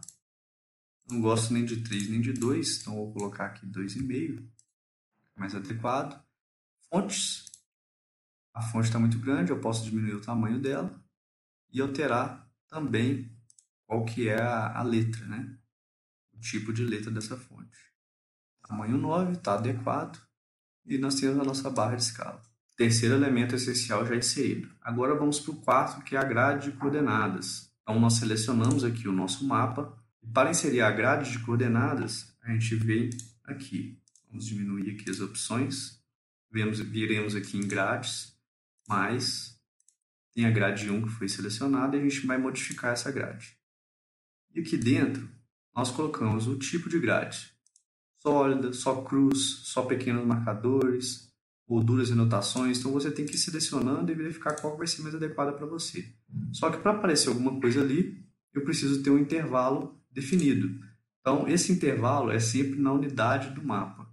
não gosto nem de 3 nem de 2, então vou colocar aqui 2,5, mais adequado. Fontes, a fonte está muito grande, eu posso diminuir o tamanho dela e alterar também qual que é a letra, né? O tipo de letra dessa fonte. Tamanho 9 está adequado e nós temos a nossa barra de escala. Terceiro elemento essencial já inserido. Agora vamos para o quarto, que é a grade de coordenadas. Então nós selecionamos aqui o nosso mapa e para inserir a grade de coordenadas a gente vem aqui. Vamos diminuir aqui as opções. Viremos aqui em grades, mais tem a grade 1 que foi selecionada e a gente vai modificar essa grade. E aqui dentro nós colocamos o tipo de grade. Sólida, só cruz, só pequenos marcadores, molduras e anotações. Então você tem que ir selecionando e verificar qual vai ser mais adequada para você. Só que para aparecer alguma coisa ali, eu preciso ter um intervalo definido. Então esse intervalo é sempre na unidade do mapa.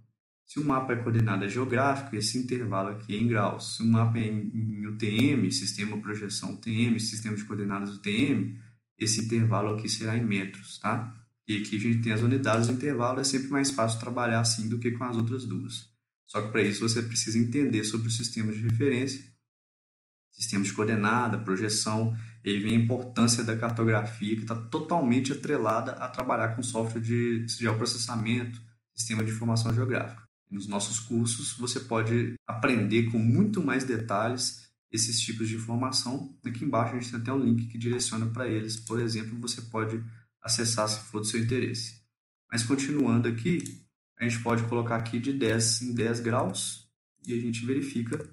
Se o mapa é coordenada geográfica, esse intervalo aqui é em graus. Se o mapa é em UTM, sistema projeção UTM, sistema de coordenadas UTM, esse intervalo aqui será em metros, tá? E aqui a gente tem as unidades de intervalo, é sempre mais fácil trabalhar assim do que com as outras duas. Só que para isso você precisa entender sobre os sistemas de referência, sistemas de coordenada, projeção, e aí vem a importância da cartografia, que está totalmente atrelada a trabalhar com software de geoprocessamento, sistema de informação geográfica. Nos nossos cursos você pode aprender com muito mais detalhes esses tipos de informação. Aqui embaixo a gente tem até um link que direciona para eles. Por exemplo, você pode acessar se for do seu interesse. Mas continuando aqui, a gente pode colocar aqui de 10 em 10 graus e a gente verifica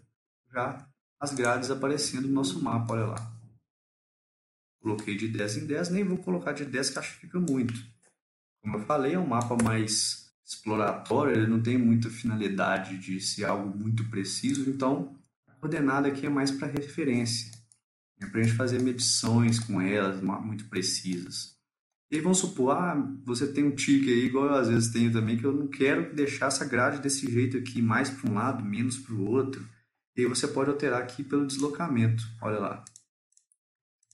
já as grades aparecendo no nosso mapa, olha lá. Coloquei de 10 em 10, nem vou colocar de 10 que acho que fica muito. Como eu falei, é um mapa mais exploratório, ele não tem muita finalidade de ser algo muito preciso, então a coordenada aqui é mais para referência, é para a gente fazer medições com elas muito precisas. E aí vamos supor, você tem um tique aí, igual eu às vezes tenho também, que eu não quero deixar essa grade desse jeito aqui, mais para um lado, menos para o outro. E aí você pode alterar aqui pelo deslocamento, olha lá.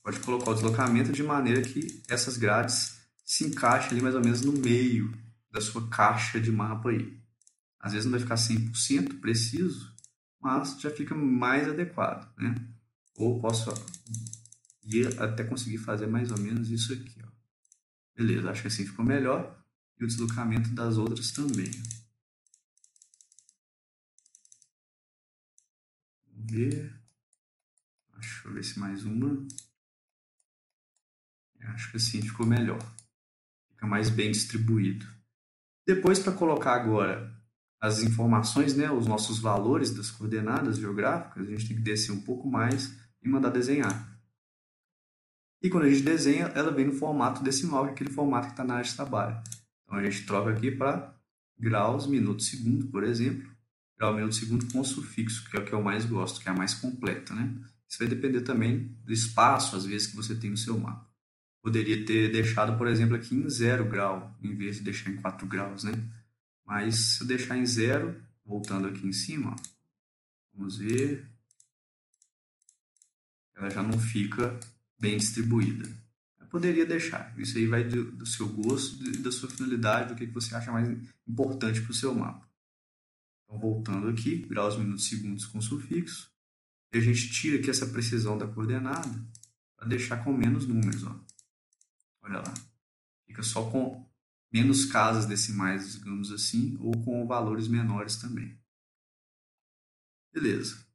Pode colocar o deslocamento de maneira que essas grades se encaixem ali mais ou menos no meio da sua caixa de mapa aí. Às vezes não vai ficar 100% preciso, mas já fica mais adequado, né? Ou posso ir até conseguir fazer mais ou menos isso aqui, ó. Beleza, acho que assim ficou melhor. E o deslocamento das outras também. Vamos ver. Deixa eu ver se mais uma. Acho que assim ficou melhor. Fica mais bem distribuído. Depois, para colocar agora as informações, né, os nossos valores das coordenadas geográficas, a gente tem que descer um pouco mais e mandar desenhar. E quando a gente desenha, ela vem no formato decimal, que é aquele formato que está na área de trabalho. Então a gente troca aqui para graus, minuto, segundo, por exemplo. Grau, minuto, segundo com sufixo, que é o que eu mais gosto, que é a mais completa, né? Isso vai depender também do espaço, às vezes, que você tem no seu mapa. Poderia ter deixado, por exemplo, aqui em 0 grau, em vez de deixar em 4 graus, né? Mas se eu deixar em 0, voltando aqui em cima, ó, vamos ver, ela já não fica bem distribuída. Eu poderia deixar, isso aí vai do seu gosto e da sua finalidade, do que você acha mais importante para o seu mapa. Então, voltando aqui, graus, minutos, segundos com sufixo, e a gente tira aqui essa precisão da coordenada para deixar com menos números, ó. Olha lá, fica só com menos casas decimais, digamos assim, ou com valores menores também. Beleza.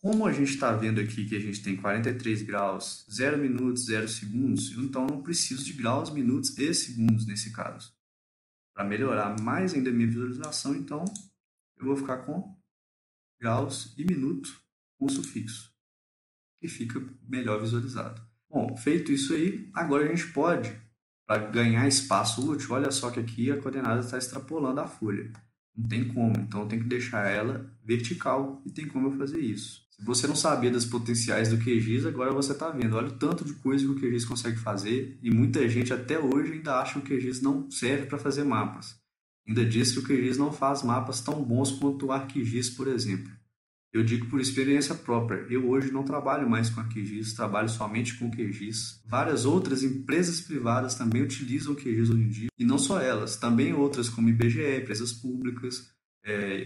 Como a gente está vendo aqui que a gente tem 43 graus, 0 minutos, 0 segundos, então não preciso de graus, minutos e segundos nesse caso. Para melhorar mais ainda a minha visualização, então eu vou ficar com graus e minuto com sufixo, que fica melhor visualizado. Bom, feito isso aí, agora a gente pode, para ganhar espaço útil, olha só que aqui a coordenada está extrapolando a folha. Não tem como, então eu tenho que deixar ela vertical e tem como eu fazer isso. Se você não sabia das potenciais do QGIS, agora você está vendo. Olha o tanto de coisa que o QGIS consegue fazer e muita gente até hoje ainda acha que o QGIS não serve para fazer mapas. Ainda diz que o QGIS não faz mapas tão bons quanto o ArcGIS, por exemplo. Eu digo por experiência própria. Eu hoje não trabalho mais com ArcGIS, trabalho somente com QGIS. Várias outras empresas privadas também utilizam QGIS hoje em dia. E não só elas, também outras como IBGE, empresas públicas,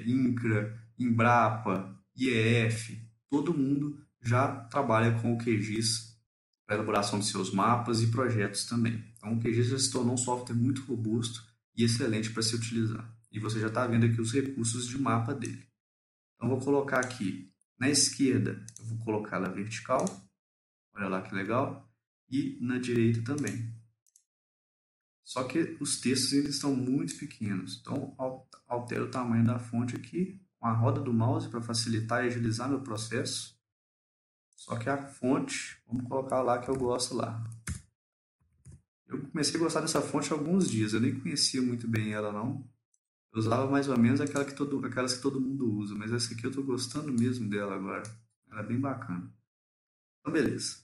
INCRA, Embrapa, IEF. Todo mundo já trabalha com o QGIS para a elaboração de seus mapas e projetos também. Então o QGIS já se tornou um software muito robusto e excelente para se utilizar. E você já está vendo aqui os recursos de mapa dele. Então, vou colocar aqui na esquerda, eu vou colocar ela vertical, olha lá que legal, e na direita também. Só que os textos ainda estão muito pequenos, então altero o tamanho da fonte aqui com a roda do mouse para facilitar e agilizar meu processo. Só que a fonte, vamos colocar lá que eu gosto lá. Eu comecei a gostar dessa fonte há alguns dias, eu nem conhecia muito bem ela não. Eu usava mais ou menos aquelas que todo mundo usa, mas essa aqui eu estou gostando mesmo dela agora. Ela é bem bacana. Então, beleza.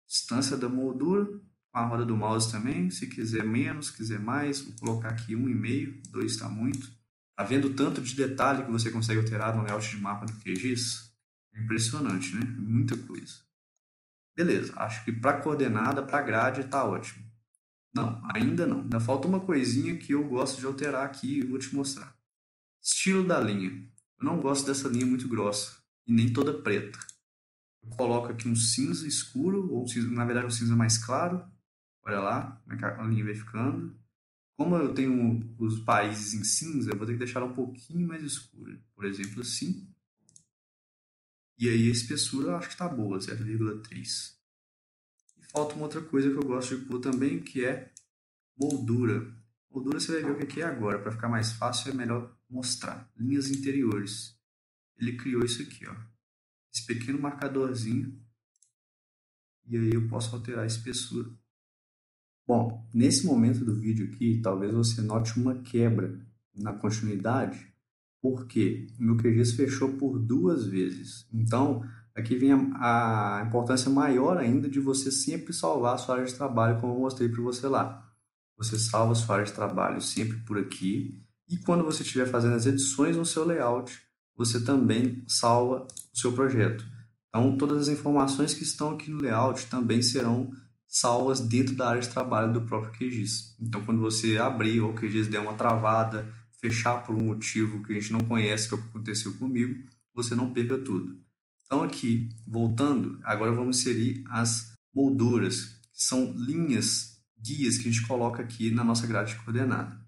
Distância da moldura, com a roda do mouse também. Se quiser menos, quiser mais, vou colocar aqui 1,5, 2 está muito. Tá vendo o tanto de detalhe que você consegue alterar no layout de mapa do QGIS? É impressionante, né? Muita coisa. Beleza, acho que para coordenada, para grade, está ótimo. Não, ainda não. Ainda falta uma coisinha que eu gosto de alterar aqui e vou te mostrar. Estilo da linha. Eu não gosto dessa linha muito grossa e nem toda preta. Eu coloco aqui um cinza escuro, ou na verdade um cinza mais claro. Olha lá como é que a linha vai ficando. Como eu tenho os países em cinza, eu vou ter que deixar ela um pouquinho mais escura. Por exemplo, assim. E aí a espessura eu acho que está boa, 0,3. E falta uma outra coisa que eu gosto de pôr também, que é moldura. Moldura você vai ver o que é agora. Para ficar mais fácil é melhor mostrar. Linhas interiores. Ele criou isso aqui, ó. Esse pequeno marcadorzinho. E aí eu posso alterar a espessura. Bom, nesse momento do vídeo aqui, talvez você note uma quebra na continuidade, porque o meu QGIS fechou por 2 vezes. Então, aqui vem a importância maior ainda de você sempre salvar a sua área de trabalho, como eu mostrei para você lá. Você salva a sua área de trabalho sempre por aqui, e quando você estiver fazendo as edições no seu layout, você também salva o seu projeto. Então, todas as informações que estão aqui no layout também serão salvas dentro da área de trabalho do próprio QGIS. Então, quando você abrir ou o QGIS der uma travada, fechar por um motivo que a gente não conhece, que é o que aconteceu comigo, você não perca tudo. Então aqui, voltando, agora vamos inserir as molduras, que são linhas, guias que a gente coloca aqui na nossa grade coordenada.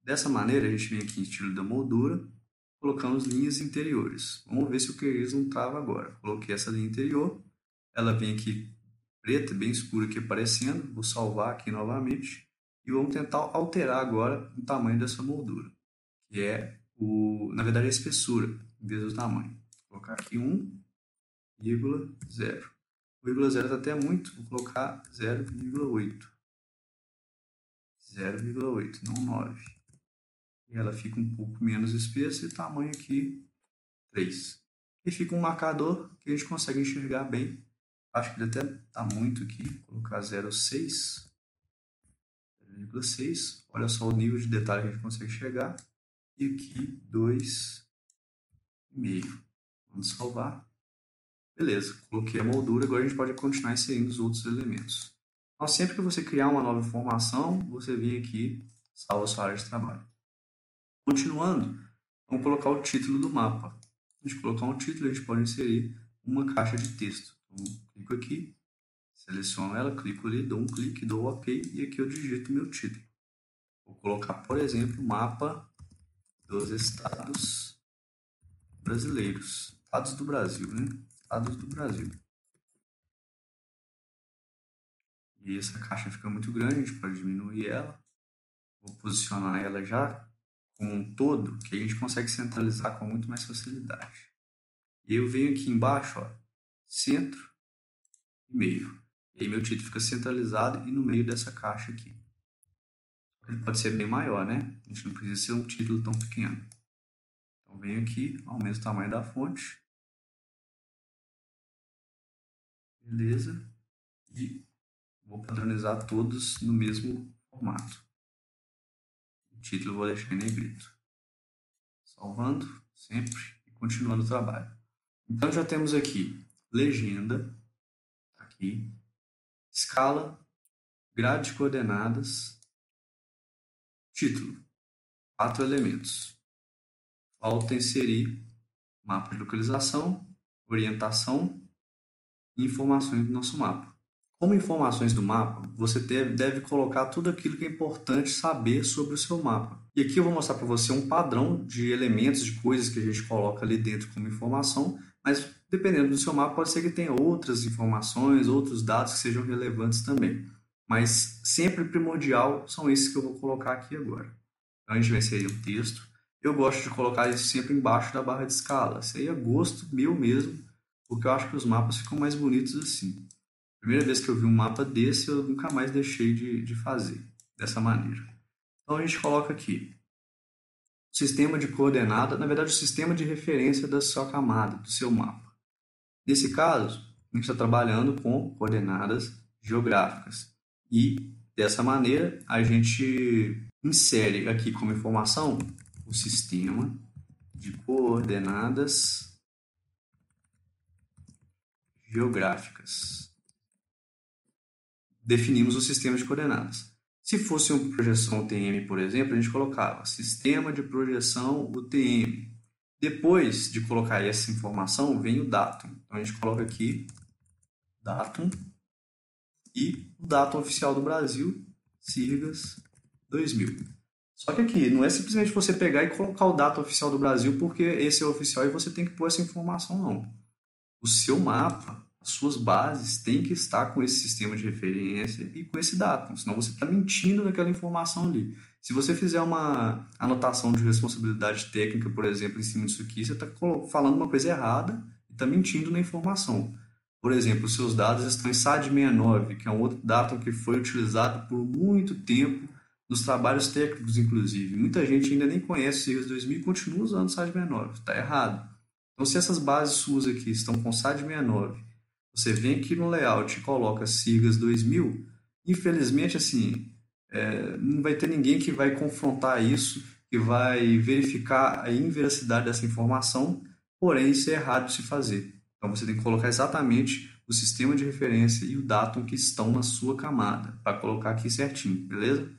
Dessa maneira, a gente vem aqui em estilo da moldura, colocamos linhas interiores. Vamos ver se o QGIS não trava agora. Coloquei essa linha interior, ela vem aqui preta, bem escura aqui aparecendo. Vou salvar aqui novamente e vamos tentar alterar agora o tamanho dessa moldura, que é, na verdade, a espessura, em vez do tamanho. Vou colocar aqui 1,0. 1,0 está até muito, vou colocar 0,8. 0,8, não 9. E ela fica um pouco menos espessa e tamanho aqui 3. E fica um marcador que a gente consegue enxergar bem. Acho que ele até está muito aqui. Vou colocar 0,6. 0,6. Olha só o nível de detalhe que a gente consegue chegar. E aqui 2,5. Vamos salvar. Beleza, coloquei a moldura. Agora a gente pode continuar inserindo os outros elementos. Então, sempre que você criar uma nova informação, você vem aqui, salva a sua área de trabalho. Continuando, vamos colocar o título do mapa. A gente colocar um título, a gente pode inserir uma caixa de texto. Então, clico aqui, seleciono ela, clico ali, dou um clique, dou OK e aqui eu digito meu título. Vou colocar, por exemplo, mapa dos estados brasileiros. Estados do Brasil, né? Estados do Brasil. E essa caixa fica muito grande, a gente pode diminuir ela. Vou posicionar ela já como um todo, que a gente consegue centralizar com muito mais facilidade. E eu venho aqui embaixo, ó, centro e meio. E aí meu título fica centralizado e no meio dessa caixa aqui. Ele pode ser bem maior, né? A gente não precisa ser um título tão pequeno. Então venho aqui, aumento o tamanho da fonte. Beleza. E vou padronizar todos no mesmo formato. O título eu vou deixar em negrito. Salvando sempre e continuando o trabalho. Então já temos aqui legenda, aqui, escala, grade de coordenadas, título, 4 elementos. Falta inserir mapa de localização, orientação e informações do nosso mapa. Como informações do mapa, você deve colocar tudo aquilo que é importante saber sobre o seu mapa. E aqui eu vou mostrar para você um padrão de elementos, de coisas que a gente coloca ali dentro como informação, mas dependendo do seu mapa, pode ser que tenha outras informações, outros dados que sejam relevantes também. Mas sempre primordial são esses que eu vou colocar aqui agora. Então a gente vai inserir um texto. Eu gosto de colocar isso sempre embaixo da barra de escala. Isso aí é gosto meu mesmo, porque eu acho que os mapas ficam mais bonitos assim. Primeira vez que eu vi um mapa desse, eu nunca mais deixei de fazer dessa maneira. Então a gente coloca aqui o sistema de coordenada, na verdade o sistema de referência da sua camada, do seu mapa. Nesse caso, a gente está trabalhando com coordenadas geográficas. E dessa maneira a gente insere aqui como informação o sistema de coordenadas geográficas. Definimos o sistema de coordenadas. Se fosse uma projeção UTM, por exemplo, a gente colocava sistema de projeção UTM. Depois de colocar essa informação, vem o datum. Então, a gente coloca aqui datum e o datum oficial do Brasil, SIRGAS 2000. Só que aqui não é simplesmente você pegar e colocar o datum oficial do Brasil porque esse é o oficial e você tem que pôr essa informação, não. O seu mapa, as suas bases têm que estar com esse sistema de referência e com esse datum, senão você está mentindo naquela informação ali. Se você fizer uma anotação de responsabilidade técnica, por exemplo, em cima disso aqui, você está falando uma coisa errada e está mentindo na informação. Por exemplo, os seus dados estão em SAD69, que é um outro datum que foi utilizado por muito tempo nos trabalhos técnicos, inclusive. Muita gente ainda nem conhece o SIRGAS 2000 e continua usando SAD69. Está errado. Então, se essas bases suas aqui estão com SAD69, você vem aqui no layout e coloca SIRGAS 2000, infelizmente, assim, não vai ter ninguém que vai confrontar isso, que vai verificar a inveracidade dessa informação, porém, isso é errado de se fazer. Então, você tem que colocar exatamente o sistema de referência e o datum que estão na sua camada, para colocar aqui certinho, beleza?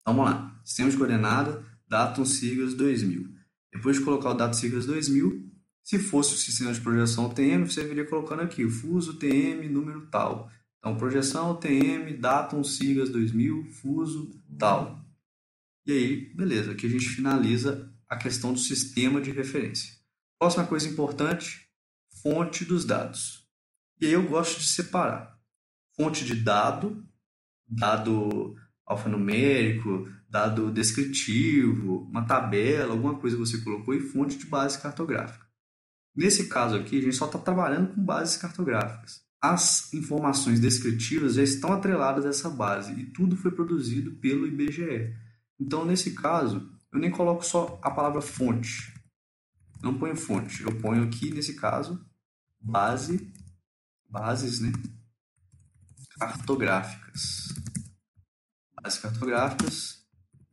Então, vamos lá. Sistema de coordenada, datum SIRGAS 2000. Depois de colocar o datum SIRGAS 2000, Se fosse o sistema de projeção UTM, você viria colocando aqui, fuso UTM, número tal. Então, projeção UTM, datum, siglas 2000, fuso, tal. E aí, beleza, aqui a gente finaliza a questão do sistema de referência. Próxima coisa importante, fonte dos dados. E aí eu gosto de separar fonte de dado, dado alfanumérico, dado descritivo, uma tabela, alguma coisa que você colocou, e fonte de base cartográfica. Nesse caso aqui, a gente só está trabalhando com bases cartográficas. As informações descritivas já estão atreladas a essa base e tudo foi produzido pelo IBGE. Então, nesse caso, eu nem coloco só a palavra fonte. Não ponho fonte, eu ponho aqui, nesse caso, bases, né, cartográficas. Bases cartográficas,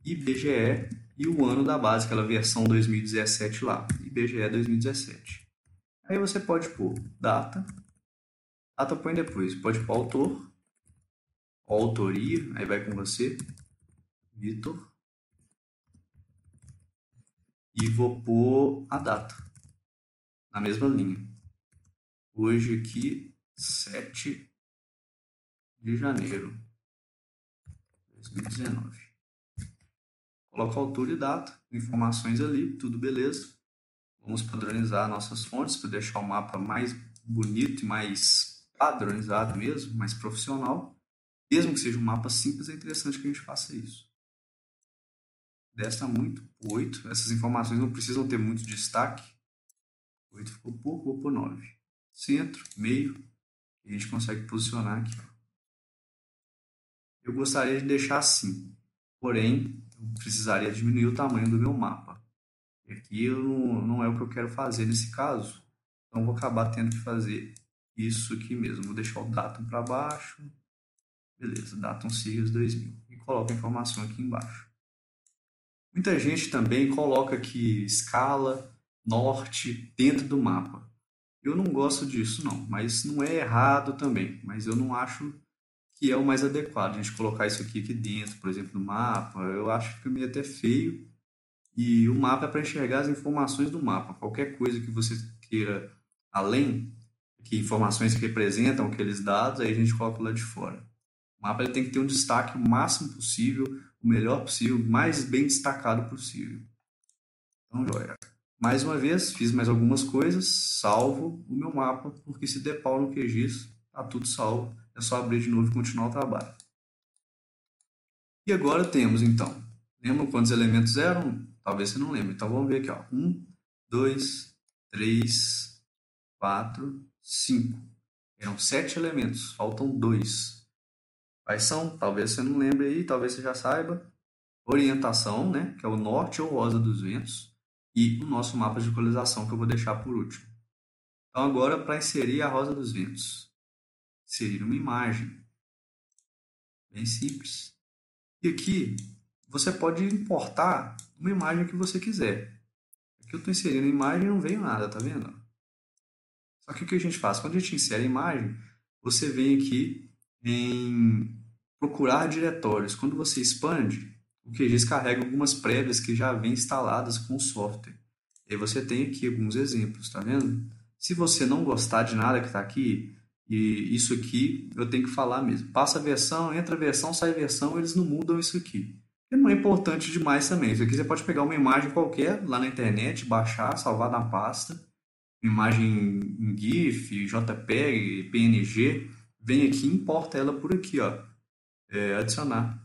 IBGE e o ano da base, aquela versão 2017 lá, IBGE 2017. Aí você pode pôr data põe depois, pode pôr autor, autoria, aí vai com você, Vitor, e vou pôr a data, na mesma linha. Hoje aqui, 7 de janeiro de 2019. Coloca autor e data, informações ali, tudo beleza. Vamos padronizar nossas fontes para deixar o mapa mais bonito e mais padronizado mesmo, mais profissional. Mesmo que seja um mapa simples, é interessante que a gente faça isso. 10 está muito, 8. Essas informações não precisam ter muito destaque. 8 ficou pouco, vou pôr 9. Centro, meio, e a gente consegue posicionar aqui. Eu gostaria de deixar assim, porém, eu precisaria diminuir o tamanho do meu mapa. E aqui não é o que eu quero fazer nesse caso, então vou acabar tendo que fazer isso aqui mesmo. Vou deixar o datum para baixo. Beleza, datum siglas 2000. E coloco a informação aqui embaixo. Muita gente também coloca aqui escala, norte, dentro do mapa. Eu não gosto disso não, mas não é errado também. Mas eu não acho que é o mais adequado. A gente colocar isso aqui dentro, por exemplo, do mapa. Eu acho que fica meio até feio. E o mapa é para enxergar as informações do mapa. Qualquer coisa que você queira além, que informações que representam aqueles dados, aí a gente coloca lá de fora. O mapa ele tem que ter um destaque o máximo possível, o melhor possível, o mais bem destacado possível. Então, joia. Mais uma vez, fiz mais algumas coisas, salvo o meu mapa, porque se der pau no QGIS, está tudo salvo. É só abrir de novo e continuar o trabalho. E agora temos, então, lembram quantos elementos eram? Talvez você não lembre. Então, vamos ver aqui. 1, 2, 3, 4, 5. Eram 7 elementos, faltam 2. Quais são? Talvez você não lembre aí, talvez você já saiba. Orientação, né, que é o norte ou rosa dos ventos, e o nosso mapa de localização, que eu vou deixar por último. Então, agora, para inserir a rosa dos ventos, inserir uma imagem. Bem simples. E aqui, você pode importar uma imagem que você quiser. Aqui eu estou inserindo a imagem e não veio nada, tá vendo? Só que o que a gente faz? Quando a gente insere a imagem, você vem aqui em procurar diretórios. Quando você expande, o QGIS carrega algumas prévias que já vêm instaladas com o software. E aí você tem aqui alguns exemplos, tá vendo? Se você não gostar de nada que está aqui, e isso aqui eu tenho que falar mesmo. Passa a versão, entra a versão, sai a versão, eles não mudam isso aqui. E não é importante demais também. Isso aqui você pode pegar uma imagem qualquer lá na internet, baixar, salvar na pasta. Imagem em GIF, JPEG, PNG. Vem aqui e importa ela por aqui, ó. Adicionar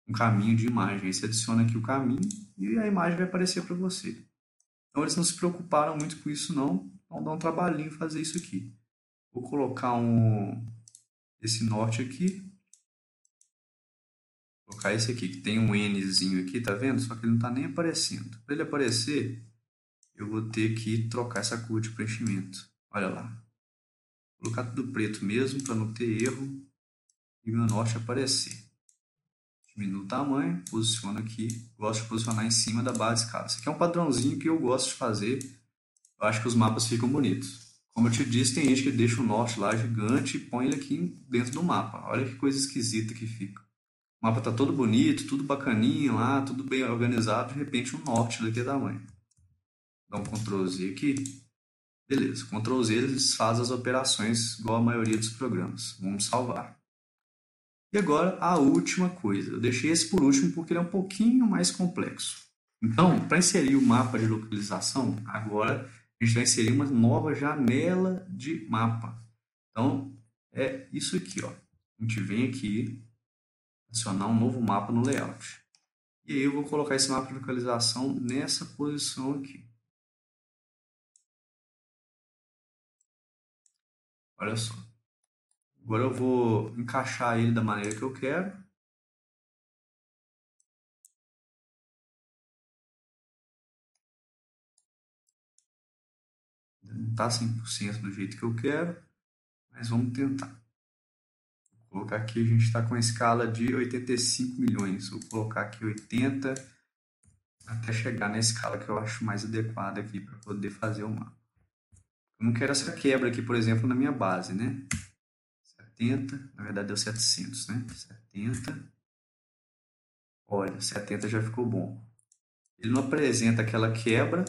um caminho de imagem. Aí você adiciona aqui o caminho e a imagem vai aparecer para você. Então eles não se preocuparam muito com isso não. Então dá um trabalhinho fazer isso aqui. Vou colocar esse norte aqui. Vou colocar esse aqui, que tem um Nzinho aqui, tá vendo? Só que ele não está nem aparecendo. Para ele aparecer, eu vou ter que trocar essa cor de preenchimento. Olha lá. Vou colocar tudo preto mesmo, para não ter erro. E meu norte aparecer. Diminuo o tamanho, posiciono aqui. Gosto de posicionar em cima da base de escala. Esse aqui é um padrãozinho que eu gosto de fazer. Eu acho que os mapas ficam bonitos. Como eu te disse, tem gente que deixa o norte lá gigante e põe ele aqui dentro do mapa. Olha que coisa esquisita que fica. O mapa está todo bonito, tudo bacaninho lá, tudo bem organizado. De repente, o norte daquele tamanho. Dá um Ctrl Z aqui. Beleza, Ctrl Z ele faz as operações igual a maioria dos programas. Vamos salvar. E agora a última coisa. Eu deixei esse por último porque ele é um pouquinho mais complexo. Então, para inserir o mapa de localização, agora a gente vai inserir uma nova janela de mapa. Então, é isso aqui, ó. A gente vem aqui, adicionar um novo mapa no layout. E aí eu vou colocar esse mapa de localização nessa posição aqui. Olha só. Agora eu vou encaixar ele da maneira que eu quero. Não está 100% do jeito que eu quero, mas vamos tentar. Vou colocar aqui, a gente está com a escala de 85 milhões. Vou colocar aqui 80 até chegar na escala que eu acho mais adequada aqui para poder fazer o mapa. Eu não quero essa quebra aqui, por exemplo, na minha base, né? 70, na verdade deu 700, né? 70. Olha, 70 já ficou bom. Ele não apresenta aquela quebra.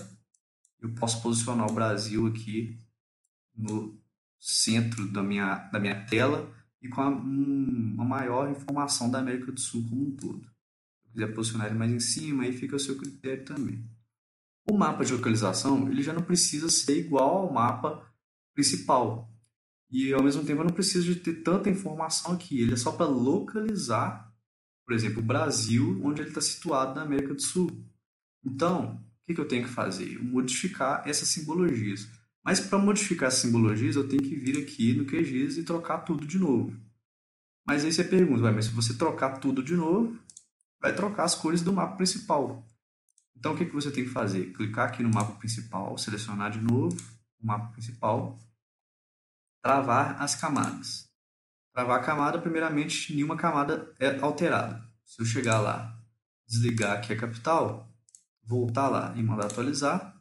Eu posso posicionar o Brasil aqui no centro da minha tela e com uma maior informação da América do Sul como um todo. Se eu quiser posicionar ele mais em cima, aí fica a seu critério também. O mapa de localização ele já não precisa ser igual ao mapa principal. E ao mesmo tempo eu não preciso de ter tanta informação aqui. Ele é só para localizar, por exemplo, o Brasil, onde ele está situado na América do Sul. Então, o que eu tenho que fazer? Eu modificar essas simbologias. Mas para modificar essas simbologias, eu tenho que vir aqui no QGIS e trocar tudo de novo. Mas aí você pergunta, mas se você trocar tudo de novo, vai trocar as cores do mapa principal. Então, o que você tem que fazer? Clicar aqui no mapa principal, selecionar de novo o mapa principal, travar as camadas. Travar a camada, primeiramente, nenhuma camada é alterada. Se eu chegar lá, desligar aqui a capital, voltar lá e mandar atualizar,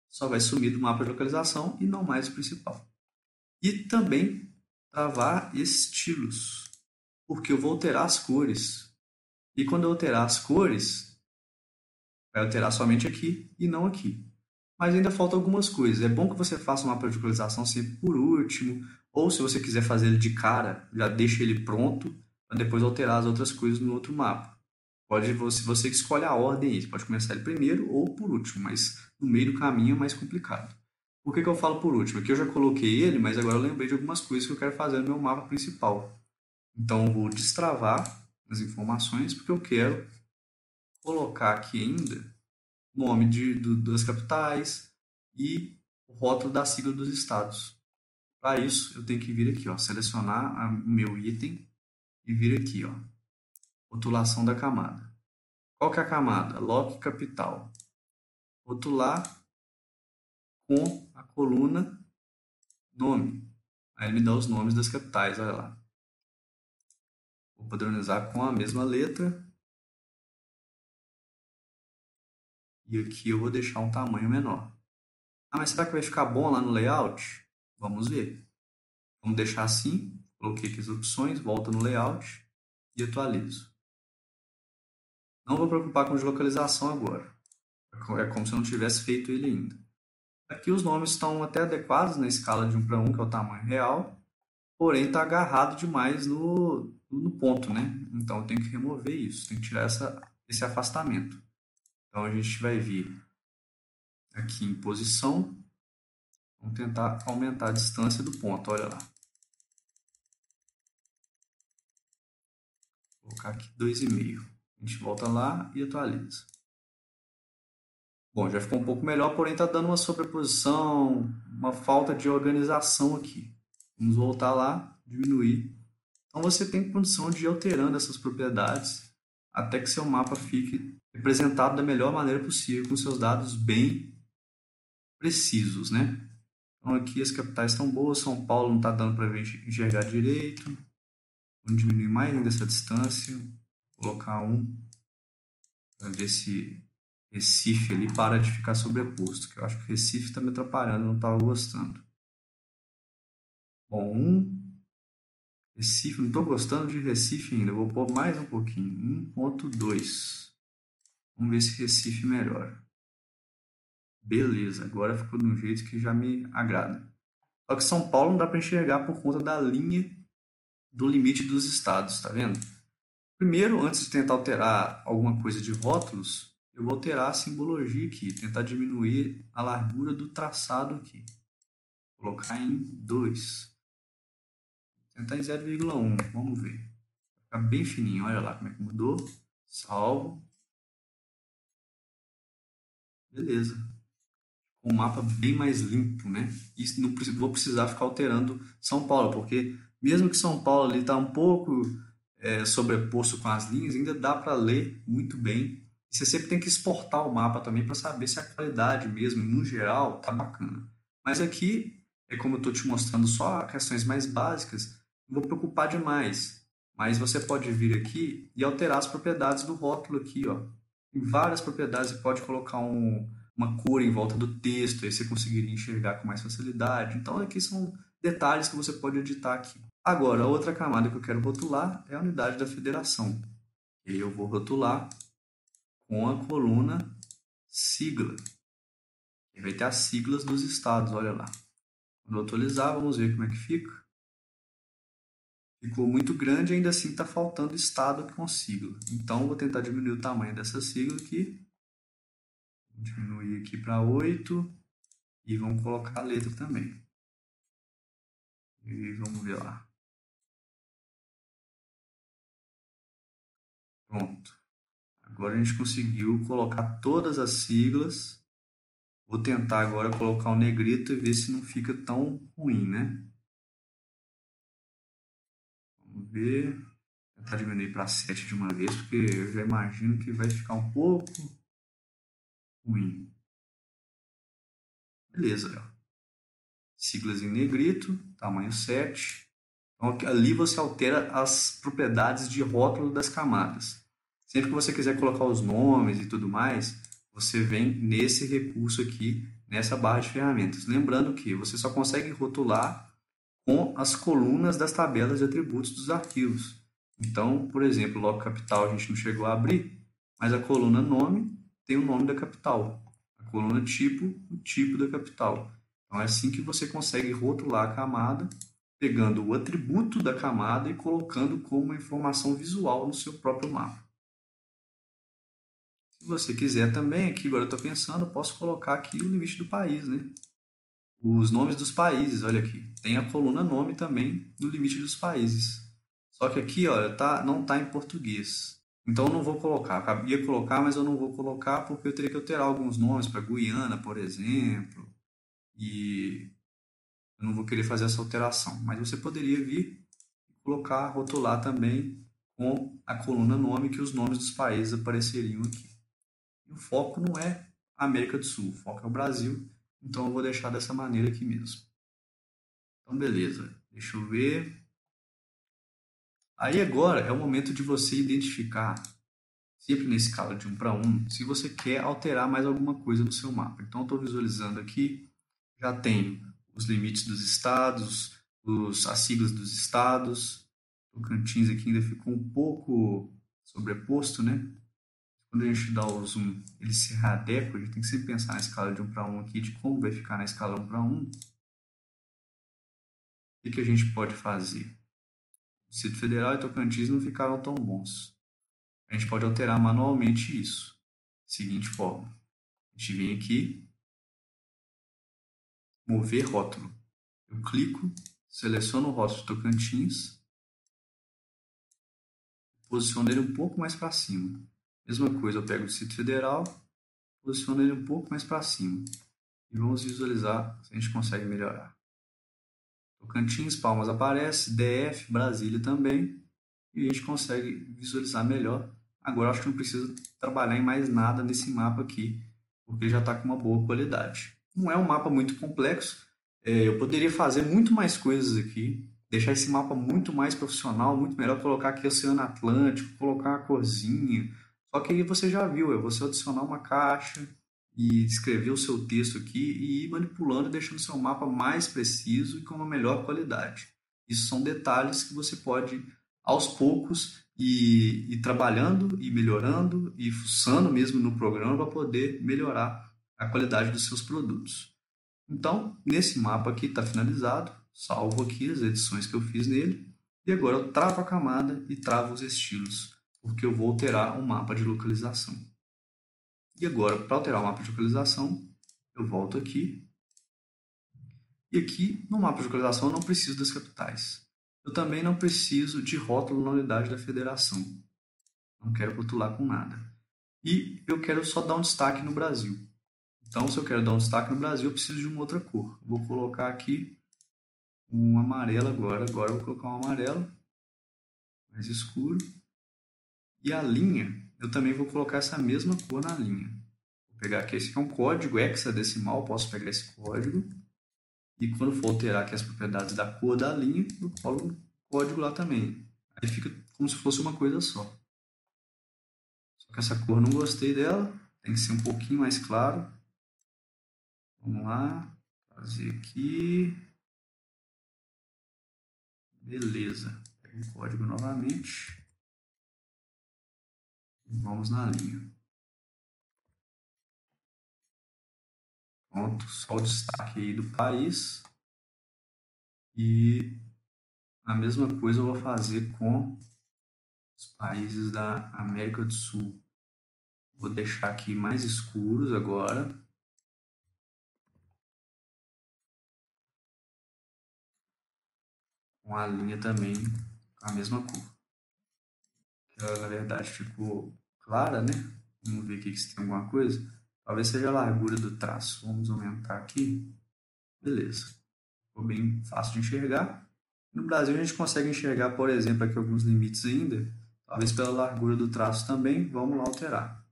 só vai sumir do mapa de localização e não mais o principal. E também travar estilos, porque eu vou alterar as cores. E quando eu alterar as cores, vai alterar somente aqui e não aqui. Mas ainda falta algumas coisas. É bom que você faça um mapa de localização sempre por último, ou se você quiser fazer ele de cara, já deixa ele pronto para depois alterar as outras coisas no outro mapa. Pode você que escolhe a ordem aí. Você pode começar ele primeiro ou por último, mas no meio do caminho é mais complicado. Por que eu falo por último? Aqui eu já coloquei ele, mas agora eu lembrei de algumas coisas que eu quero fazer no meu mapa principal. Então eu vou destravar as informações, porque eu quero colocar aqui ainda o nome das capitais e o rótulo da sigla dos estados. Para isso, eu tenho que vir aqui, ó, selecionar o meu item e vir aqui, ó, rotulação da camada. Qual que é a camada? Loc capital. Rotular com a coluna nome. Aí ele me dá os nomes das capitais, olha lá. Vou padronizar com a mesma letra. E aqui eu vou deixar um tamanho menor. Ah, mas será que vai ficar bom lá no layout? Vamos ver. Vamos deixar assim. Coloquei aqui as opções, volta no layout e atualizo. Não vou preocupar com deslocalização agora. É como se eu não tivesse feito ele ainda. Aqui os nomes estão até adequados na escala de 1 para 1, que é o tamanho real. Porém, está agarrado demais no ponto, né? Então, eu tenho que remover isso. Tenho que tirar esse afastamento. Então, a gente vai vir aqui em posição. Vamos tentar aumentar a distância do ponto. Olha lá. Vou colocar aqui 2,5. A gente volta lá e atualiza. Bom, já ficou um pouco melhor, porém está dando uma sobreposição, uma falta de organização aqui. Vamos voltar lá, diminuir. Então você tem condição de ir alterando essas propriedades até que seu mapa fique representado da melhor maneira possível, com seus dados bem precisos, né? Então aqui as capitais estão boas, São Paulo não está dando para enxergar direito. Vamos diminuir mais ainda essa distância, colocar para ver se Recife ali para de ficar sobreposto, que eu acho que Recife está me atrapalhando, não estava gostando. Bom, Recife, não estou gostando de Recife ainda, vou pôr mais um pouquinho, 1.2. Vamos ver se Recife melhora. Beleza, agora ficou de um jeito que já me agrada. Só que São Paulo não dá para enxergar por conta da linha do limite dos estados, tá vendo? Primeiro, antes de tentar alterar alguma coisa de rótulos, eu vou alterar a simbologia aqui, tentar diminuir a largura do traçado aqui. Colocar em 2. Tentar em 0,1, vamos ver. Vai ficar bem fininho, olha lá como é que mudou. Salvo. Beleza. Um mapa bem mais limpo, né? E não vou precisar ficar alterando São Paulo, porque mesmo que São Paulo ali está um pouco sobreposto com as linhas, ainda dá para ler muito bem. E você sempre tem que exportar o mapa também para saber se a qualidade mesmo, no geral, tá bacana. Mas aqui, é como eu estou te mostrando só questões mais básicas, não vou preocupar demais. Mas você pode vir aqui e alterar as propriedades do rótulo aqui, ó. Em várias propriedades você pode colocar uma cor em volta do texto, aí você conseguiria enxergar com mais facilidade. Então aqui são detalhes que você pode editar aqui. Agora, a outra camada que eu quero rotular é a unidade da federação. E eu vou rotular com a coluna sigla. E vai ter as siglas dos estados, olha lá. Quando eu atualizar, vamos ver como é que fica. Ficou muito grande e ainda assim está faltando estado com sigla. Então, vou tentar diminuir o tamanho dessa sigla aqui. Vou diminuir aqui para 8 e vamos colocar a letra também. E vamos ver lá. Pronto. Agora a gente conseguiu colocar todas as siglas. Vou tentar agora colocar o negrito e ver se não fica tão ruim, né? Vamos ver. Vou tentar diminuir para 7 de uma vez, porque eu já imagino que vai ficar um pouco ruim. Beleza, Léo. Siglas em negrito, tamanho 7. Então, ali você altera as propriedades de rótulo das camadas. Sempre que você quiser colocar os nomes e tudo mais, você vem nesse recurso aqui, nessa barra de ferramentas. Lembrando que você só consegue rotular com as colunas das tabelas de atributos dos arquivos. Então, por exemplo, o bloco capital a gente não chegou a abrir, mas a coluna nome tem o nome da capital. A coluna tipo, o tipo da capital. Então, é assim que você consegue rotular a camada, pegando o atributo da camada e colocando como uma informação visual no seu próprio mapa. Se você quiser também, aqui agora eu estou pensando, eu posso colocar aqui o limite do país, né? Os nomes dos países, olha aqui. Tem a coluna nome também no limite dos países. Só que aqui, olha, não está em português. Então eu não vou colocar. Eu ia colocar, mas eu não vou colocar porque eu teria que alterar alguns nomes para Guiana, por exemplo. E eu não vou querer fazer essa alteração. Mas você poderia vir e colocar, rotular também com a coluna nome que os nomes dos países apareceriam aqui. E o foco não é a América do Sul, o foco é o Brasil. Então eu vou deixar dessa maneira aqui mesmo. Então beleza, deixa eu ver. Aí agora é o momento de você identificar, sempre nesse escala de 1 para 1, se você quer alterar mais alguma coisa no seu mapa. Então eu estou visualizando aqui, já tenho os limites dos estados, as siglas dos estados. O Tocantins aqui ainda ficou um pouco sobreposto, né? Quando a gente dá o zoom, ele se readequa, a gente tem que sempre pensar na escala de 1 para 1 aqui, de como vai ficar na escala 1 para 1. O que a gente pode fazer? O Distrito Federal e Tocantins não ficaram tão bons. A gente pode alterar manualmente isso. Seguinte forma. A gente vem aqui, mover rótulo. Eu clico, seleciono o rótulo de Tocantins, posiciono ele um pouco mais para cima. Mesma coisa, eu pego o Distrito Federal, posiciono ele um pouco mais para cima. E vamos visualizar se a gente consegue melhorar. Tocantins, Palmas aparece, DF, Brasília também. E a gente consegue visualizar melhor. Agora acho que não precisa trabalhar em mais nada nesse mapa aqui, porque já está com uma boa qualidade. Não é um mapa muito complexo, eu poderia fazer muito mais coisas aqui, deixar esse mapa muito mais profissional, muito melhor, colocar aqui Oceano Atlântico, colocar uma corzinha, só que aí você já viu, é você adicionar uma caixa e escrever o seu texto aqui e ir manipulando, deixando o seu mapa mais preciso e com uma melhor qualidade. Isso são detalhes que você pode aos poucos e trabalhando e melhorando e fuçando mesmo no programa para poder melhorar a qualidade dos seus produtos. Então, nesse mapa aqui está finalizado, salvo aqui as edições que eu fiz nele, e agora eu travo a camada e travo os estilos, porque eu vou alterar o mapa de localização. E agora, para alterar o mapa de localização, eu volto aqui, e aqui no mapa de localização eu não preciso das capitais. Eu também não preciso de rótulo na unidade da federação. Não quero rotular com nada. E eu quero só dar um destaque no Brasil. Então, se eu quero dar um destaque no Brasil, eu preciso de uma outra cor. Vou colocar aqui um amarelo agora. Agora eu vou colocar um amarelo mais escuro. E a linha, eu também vou colocar essa mesma cor na linha. Vou pegar aqui, esse aqui é um código hexadecimal, posso pegar esse código. E quando for alterar aqui as propriedades da cor da linha, eu coloco o código lá também. Aí fica como se fosse uma coisa só. Só que essa cor eu não gostei dela, tem que ser um pouquinho mais claro. Vamos lá, fazer aqui. Beleza, pega o código novamente. E vamos na linha. Pronto, só o destaque aí do país. E a mesma coisa eu vou fazer com os países da América do Sul. Vou deixar aqui mais escuros agora. Com a linha também com a mesma cor. Ela, na verdade, ficou clara, né? Vamos ver aqui se tem alguma coisa. Talvez seja a largura do traço. Vamos aumentar aqui. Beleza. Ficou bem fácil de enxergar. No Brasil a gente consegue enxergar, por exemplo, aqui alguns limites ainda. Talvez pela largura do traço também. Vamos lá alterar.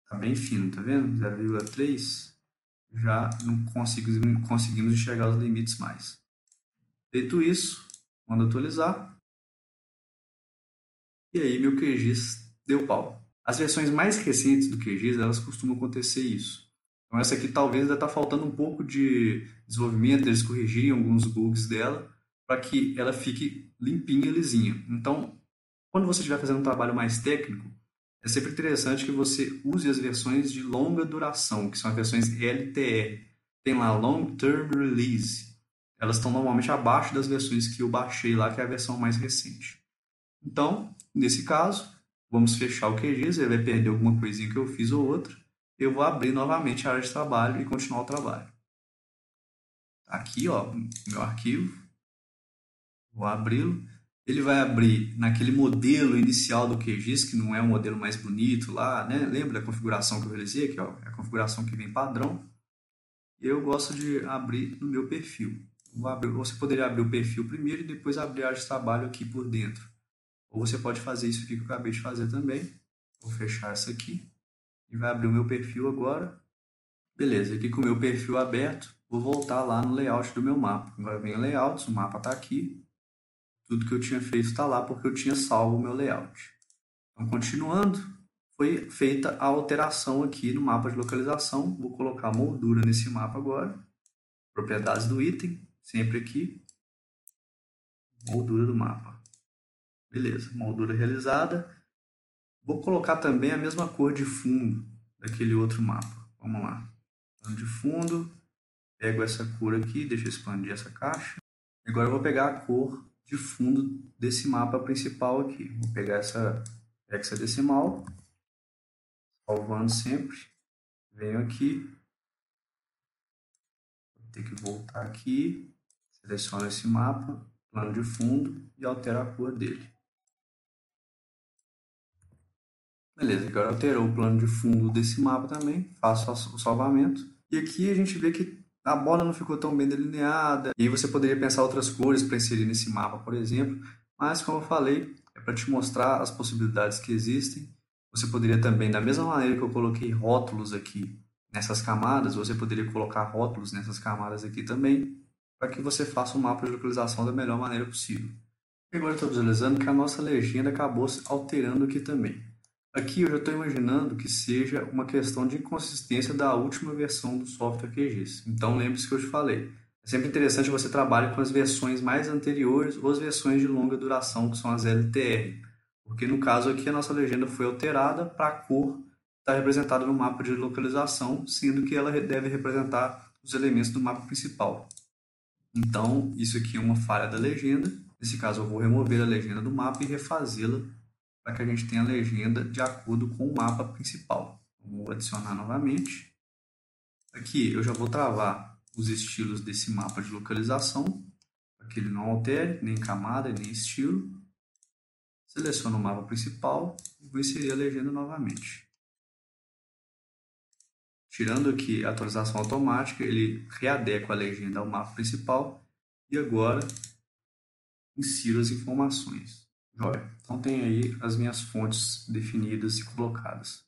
Está bem fino, tá vendo? 0,3. Já não conseguimos enxergar os limites mais. Feito isso, mando atualizar. E aí meu QGIS deu pau. As versões mais recentes do QGIS, elas costumam acontecer isso. Então essa aqui talvez ainda está faltando um pouco de desenvolvimento, eles corrigirem alguns bugs dela, para que ela fique limpinha, lisinha. Então, quando você estiver fazendo um trabalho mais técnico, é sempre interessante que você use as versões de longa duração, que são as versões LTR. Tem lá Long Term Release. Elas estão normalmente abaixo das versões que eu baixei lá, que é a versão mais recente. Então, nesse caso, vamos fechar o QGIS, ele vai perder alguma coisinha que eu fiz ou outra. Eu vou abrir novamente a área de trabalho e continuar o trabalho. Aqui, ó, meu arquivo. Vou abri-lo. Ele vai abrir naquele modelo inicial do QGIS, que não é o modelo mais bonito lá, né? Lembra da configuração que eu realizei aqui, ó? É a configuração que vem padrão. Eu gosto de abrir no meu perfil. Você poderia abrir o perfil primeiro e depois abrir a área de trabalho aqui por dentro. Ou você pode fazer isso aqui que eu acabei de fazer também. Vou fechar essa aqui. E vai abrir o meu perfil agora. Beleza, aqui com o meu perfil aberto, vou voltar lá no layout do meu mapa. Agora vem o layout, o mapa está aqui. Tudo que eu tinha feito está lá porque eu tinha salvo o meu layout. Então, continuando, foi feita a alteração aqui no mapa de localização. Vou colocar a moldura nesse mapa agora. Propriedades do item, sempre aqui. Moldura do mapa. Beleza, moldura realizada. Vou colocar também a mesma cor de fundo daquele outro mapa. Vamos lá. Plano de fundo. Pego essa cor aqui, deixa eu expandir essa caixa. Agora eu vou pegar a cor de fundo desse mapa principal aqui. Vou pegar essa hexadecimal, salvando sempre. Venho aqui. Vou ter que voltar aqui. Seleciono esse mapa, plano de fundo e altero a cor dele. Beleza, agora alterou o plano de fundo desse mapa também. Faço o salvamento. E aqui a gente vê que a borda não ficou tão bem delineada. E aí você poderia pensar outras cores para inserir nesse mapa, por exemplo. Mas, como eu falei, é para te mostrar as possibilidades que existem. Você poderia também, da mesma maneira que eu coloquei rótulos aqui nessas camadas, você poderia colocar rótulos nessas camadas aqui também, para que você faça o mapa de localização da melhor maneira possível. E agora eu estou visualizando que a nossa legenda acabou se alterando aqui também. Aqui eu já estou imaginando que seja uma questão de inconsistência da última versão do software QGIS. Então lembre-se que eu te falei. É sempre interessante que você trabalhe com as versões mais anteriores ou as versões de longa duração, que são as LTR. Porque no caso aqui a nossa legenda foi alterada para a cor está representada no mapa de localização, sendo que ela deve representar os elementos do mapa principal. Então, isso aqui é uma falha da legenda. Nesse caso, eu vou remover a legenda do mapa e refazê-la para que a gente tenha a legenda de acordo com o mapa principal. Vou adicionar novamente. Aqui eu já vou travar os estilos desse mapa de localização, para que ele não altere nem camada, nem estilo. Seleciono o mapa principal e vou inserir a legenda novamente. Tirando aqui a atualização automática, ele readequa a legenda ao mapa principal e agora insiro as informações. Joia. Então tem aí as minhas fontes definidas e colocadas.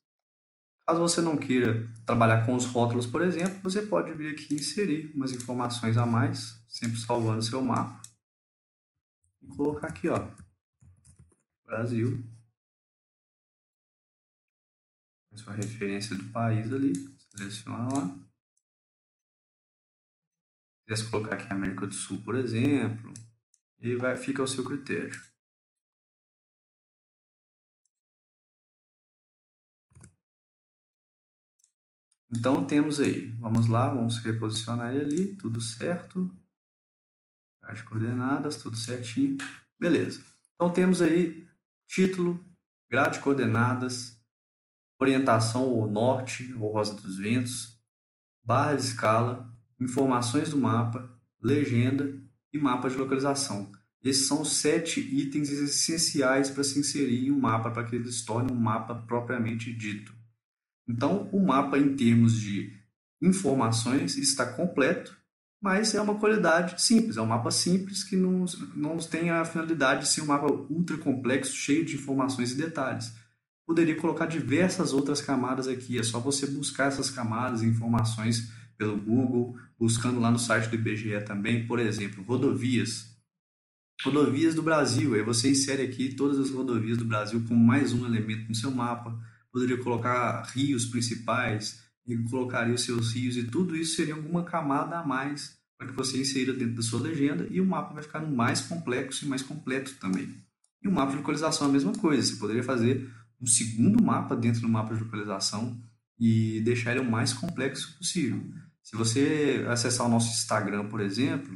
Caso você não queira trabalhar com os rótulos, por exemplo, você pode vir aqui e inserir umas informações a mais, sempre salvando seu mapa. E colocar aqui, ó, Brasil. A sua referência do país ali, seleciona lá. Se quisesse colocar aqui América do Sul, por exemplo, e fica ao seu critério. Então temos aí, vamos lá, vamos reposicionar ele ali, tudo certo. As coordenadas, tudo certinho. Beleza. Então temos aí título, grade de coordenadas, orientação ou norte ou rosa dos ventos, barra de escala, informações do mapa, legenda e mapa de localização. Esses são os 7 itens essenciais para se inserir em um mapa, para que ele se torne um mapa propriamente dito. Então, o mapa, em termos de informações, está completo, mas é uma qualidade simples, é um mapa simples que não tem a finalidade de ser um mapa ultra complexo, cheio de informações e detalhes. Poderia colocar diversas outras camadas aqui, é só você buscar essas camadas e informações pelo Google, buscando lá no site do IBGE também, por exemplo, rodovias do Brasil, aí você insere aqui todas as rodovias do Brasil como mais um elemento no seu mapa. Poderia colocar rios principais, e colocaria os seus rios, e tudo isso seria alguma camada a mais para que você insira dentro da sua legenda, e o mapa vai ficar mais complexo e mais completo também. E o mapa de localização é a mesma coisa, você poderia fazer um segundo mapa dentro do mapa de localização e deixar ele o mais complexo possível. Se você acessar o nosso Instagram, por exemplo,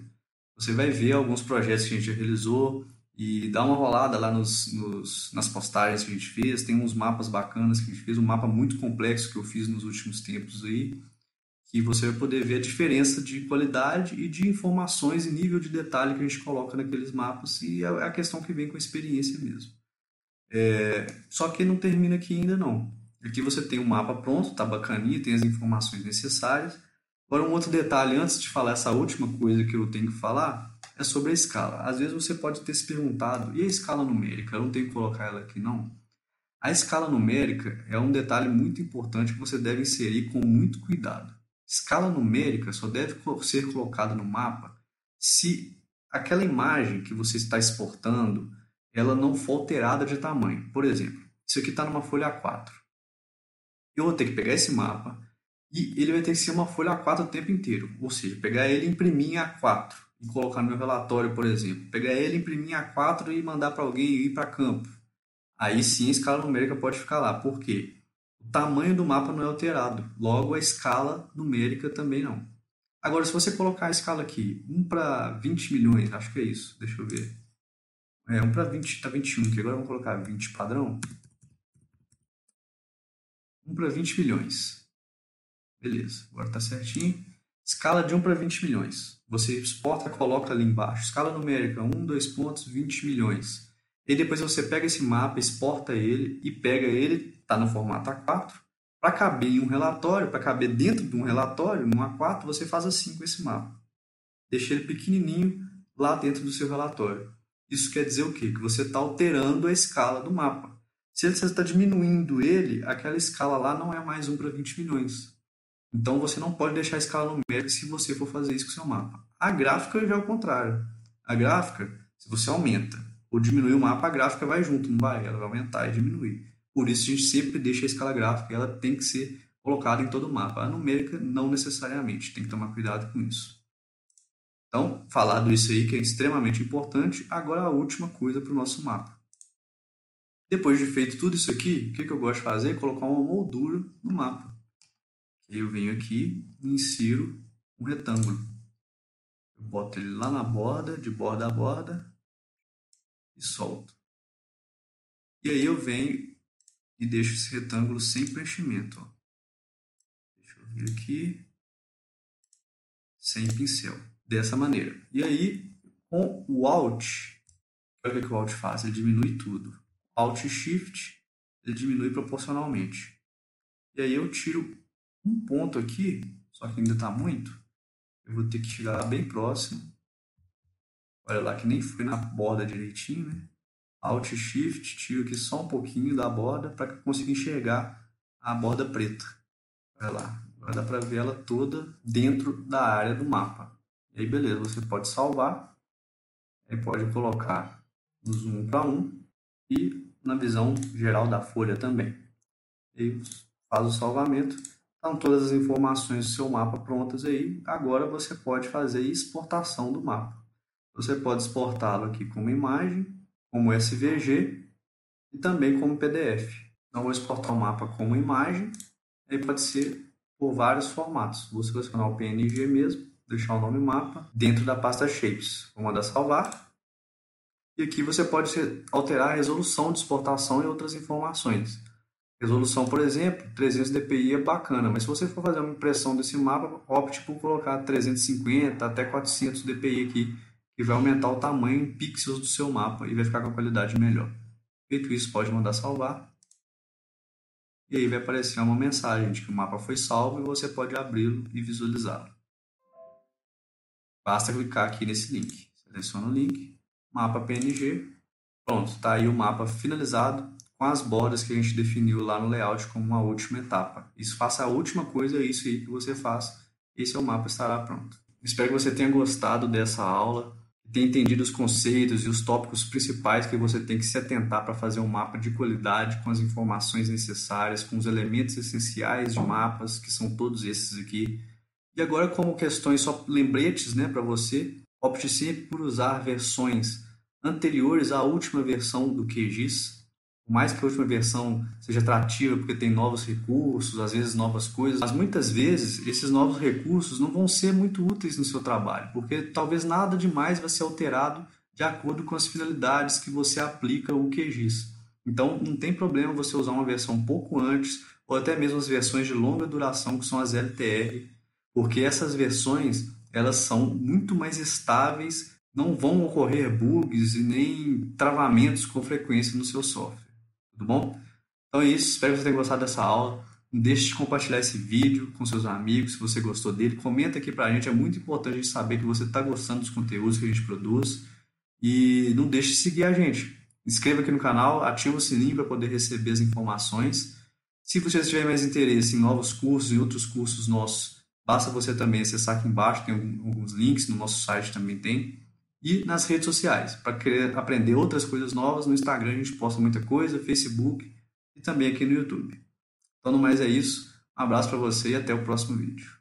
você vai ver alguns projetos que a gente já realizou e dá uma rolada lá nas postagens que a gente fez. Tem uns mapas bacanas que a gente fez, um mapa muito complexo que eu fiz nos últimos tempos aí, que você vai poder ver a diferença de qualidade e de informações e nível de detalhe que a gente coloca naqueles mapas, e é a questão que vem com a experiência mesmo. Só que não termina aqui ainda não. Aqui você tem um mapa pronto, tá bacaninha, tem as informações necessárias. Agora, um outro detalhe, antes de falar essa última coisa que eu tenho que falar, é sobre a escala. Às vezes você pode ter se perguntado, e a escala numérica? Eu não tenho que colocar ela aqui, não? A escala numérica é um detalhe muito importante que você deve inserir com muito cuidado. Escala numérica só deve ser colocada no mapa se aquela imagem que você está exportando ela não for alterada de tamanho. Por exemplo, isso aqui está numa folha A4. Eu vou ter que pegar esse mapa e ele vai ter que ser uma folha A4 o tempo inteiro. Ou seja, pegar ele e imprimir em A4 e colocar no meu relatório, por exemplo. Pegar ele, imprimir em A4 e mandar para alguém ir para campo. Aí sim a escala numérica pode ficar lá. Por quê? O tamanho do mapa não é alterado. Logo, a escala numérica também não. Agora, se você colocar a escala aqui, 1 para 20 milhões, acho que é isso. Deixa eu ver. 1 para 20 está 21, que agora vamos colocar 20 padrão. 1 para 20 milhões. Beleza, agora está certinho. Escala de 1 para 20 milhões. Você exporta, coloca ali embaixo. Escala numérica, 1, 2 pontos, 20 milhões. E depois você pega esse mapa, exporta ele e pega ele, está no formato A4. Para caber em um relatório, para caber dentro de um relatório, no A4, você faz assim com esse mapa. Deixa ele pequenininho lá dentro do seu relatório. Isso quer dizer o quê? Que você está alterando a escala do mapa. Se você está diminuindo ele, aquela escala lá não é mais 1 para 20 milhões. Então você não pode deixar a escala numérica se você for fazer isso com o seu mapa. A gráfica já é o contrário. A gráfica, se você aumenta ou diminui o mapa, a gráfica vai junto, não vai? Ela vai aumentar e diminuir. Por isso a gente sempre deixa a escala gráfica, ela tem que ser colocada em todo o mapa. A numérica não necessariamente, tem que tomar cuidado com isso. Então, falado isso aí que é extremamente importante, agora a última coisa para o nosso mapa. Depois de feito tudo isso aqui, o que eu gosto de fazer é colocar uma moldura no mapa. Eu venho aqui e insiro um retângulo. Eu boto ele lá na borda, de borda a borda, e solto. E aí eu venho e deixo esse retângulo sem preenchimento. Ó. Deixa eu vir aqui, sem pincel, dessa maneira. E aí, com o Alt, olha o que o Alt faz, ele diminui tudo. Alt e Shift, ele diminui proporcionalmente. E aí eu tiro um ponto aqui, só que ainda está muito. Eu vou ter que chegar bem próximo. Olha lá que nem foi na borda direitinho, né? Alt e Shift, tiro aqui só um pouquinho da borda para que eu consiga enxergar a borda preta. Olha lá, agora dá para ver ela toda dentro da área do mapa. E aí beleza, você pode salvar, aí pode colocar no zoom para 1 e na visão geral da folha também. E aí faz o salvamento, estão todas as informações do seu mapa prontas aí. Agora você pode fazer exportação do mapa. Você pode exportá-lo aqui como imagem, como SVG e também como PDF. Então, vou exportar o mapa como imagem, aí pode ser por vários formatos. Vou selecionar o PNG mesmo, deixar o nome mapa, dentro da pasta Shapes. Vou mandar salvar. E aqui você pode alterar a resolução de exportação e outras informações. Resolução, por exemplo, 300 dpi é bacana, mas se você for fazer uma impressão desse mapa, opte por colocar 350 até 400 dpi aqui, que vai aumentar o tamanho em pixels do seu mapa e vai ficar com a qualidade melhor. Feito isso, pode mandar salvar. E aí vai aparecer uma mensagem de que o mapa foi salvo e você pode abri-lo e visualizá-lo. Basta clicar aqui nesse link. Seleciona o link, mapa PNG. Pronto, está aí o mapa finalizado com as bordas que a gente definiu lá no layout como uma última etapa. Isso faça a última coisa, é isso aí que você faz. E seu mapa estará pronto. Espero que você tenha gostado dessa aula, tenha entendido os conceitos e os tópicos principais que você tem que se atentar para fazer um mapa de qualidade com as informações necessárias, com os elementos essenciais de mapas, que são todos esses aqui. E agora, como questões só lembretes, né, para você, opte sempre por usar versões anteriores à última versão do QGIS. Por mais que a última versão seja atrativa porque tem novos recursos, às vezes novas coisas, mas muitas vezes esses novos recursos não vão ser muito úteis no seu trabalho, porque talvez nada demais vai ser alterado de acordo com as finalidades que você aplica o QGIS. Então não tem problema você usar uma versão um pouco antes, ou até mesmo as versões de longa duração, que são as LTR, porque essas versões elas são muito mais estáveis, não vão ocorrer bugs e nem travamentos com frequência no seu software. Tudo bom? Então é isso, espero que você tenha gostado dessa aula. Não deixe de compartilhar esse vídeo com seus amigos, se você gostou dele. Comenta aqui pra gente, é muito importante a gente saber que você está gostando dos conteúdos que a gente produz. E não deixe de seguir a gente. Inscreva aqui no canal, ativa o sininho para poder receber as informações. Se você tiver mais interesse em novos cursos e outros cursos nossos, basta você também acessar aqui embaixo, tem alguns links, no nosso site também tem. E nas redes sociais, para querer aprender outras coisas novas, no Instagram a gente posta muita coisa, Facebook e também aqui no YouTube. Então, no mais é isso. Um abraço para você e até o próximo vídeo.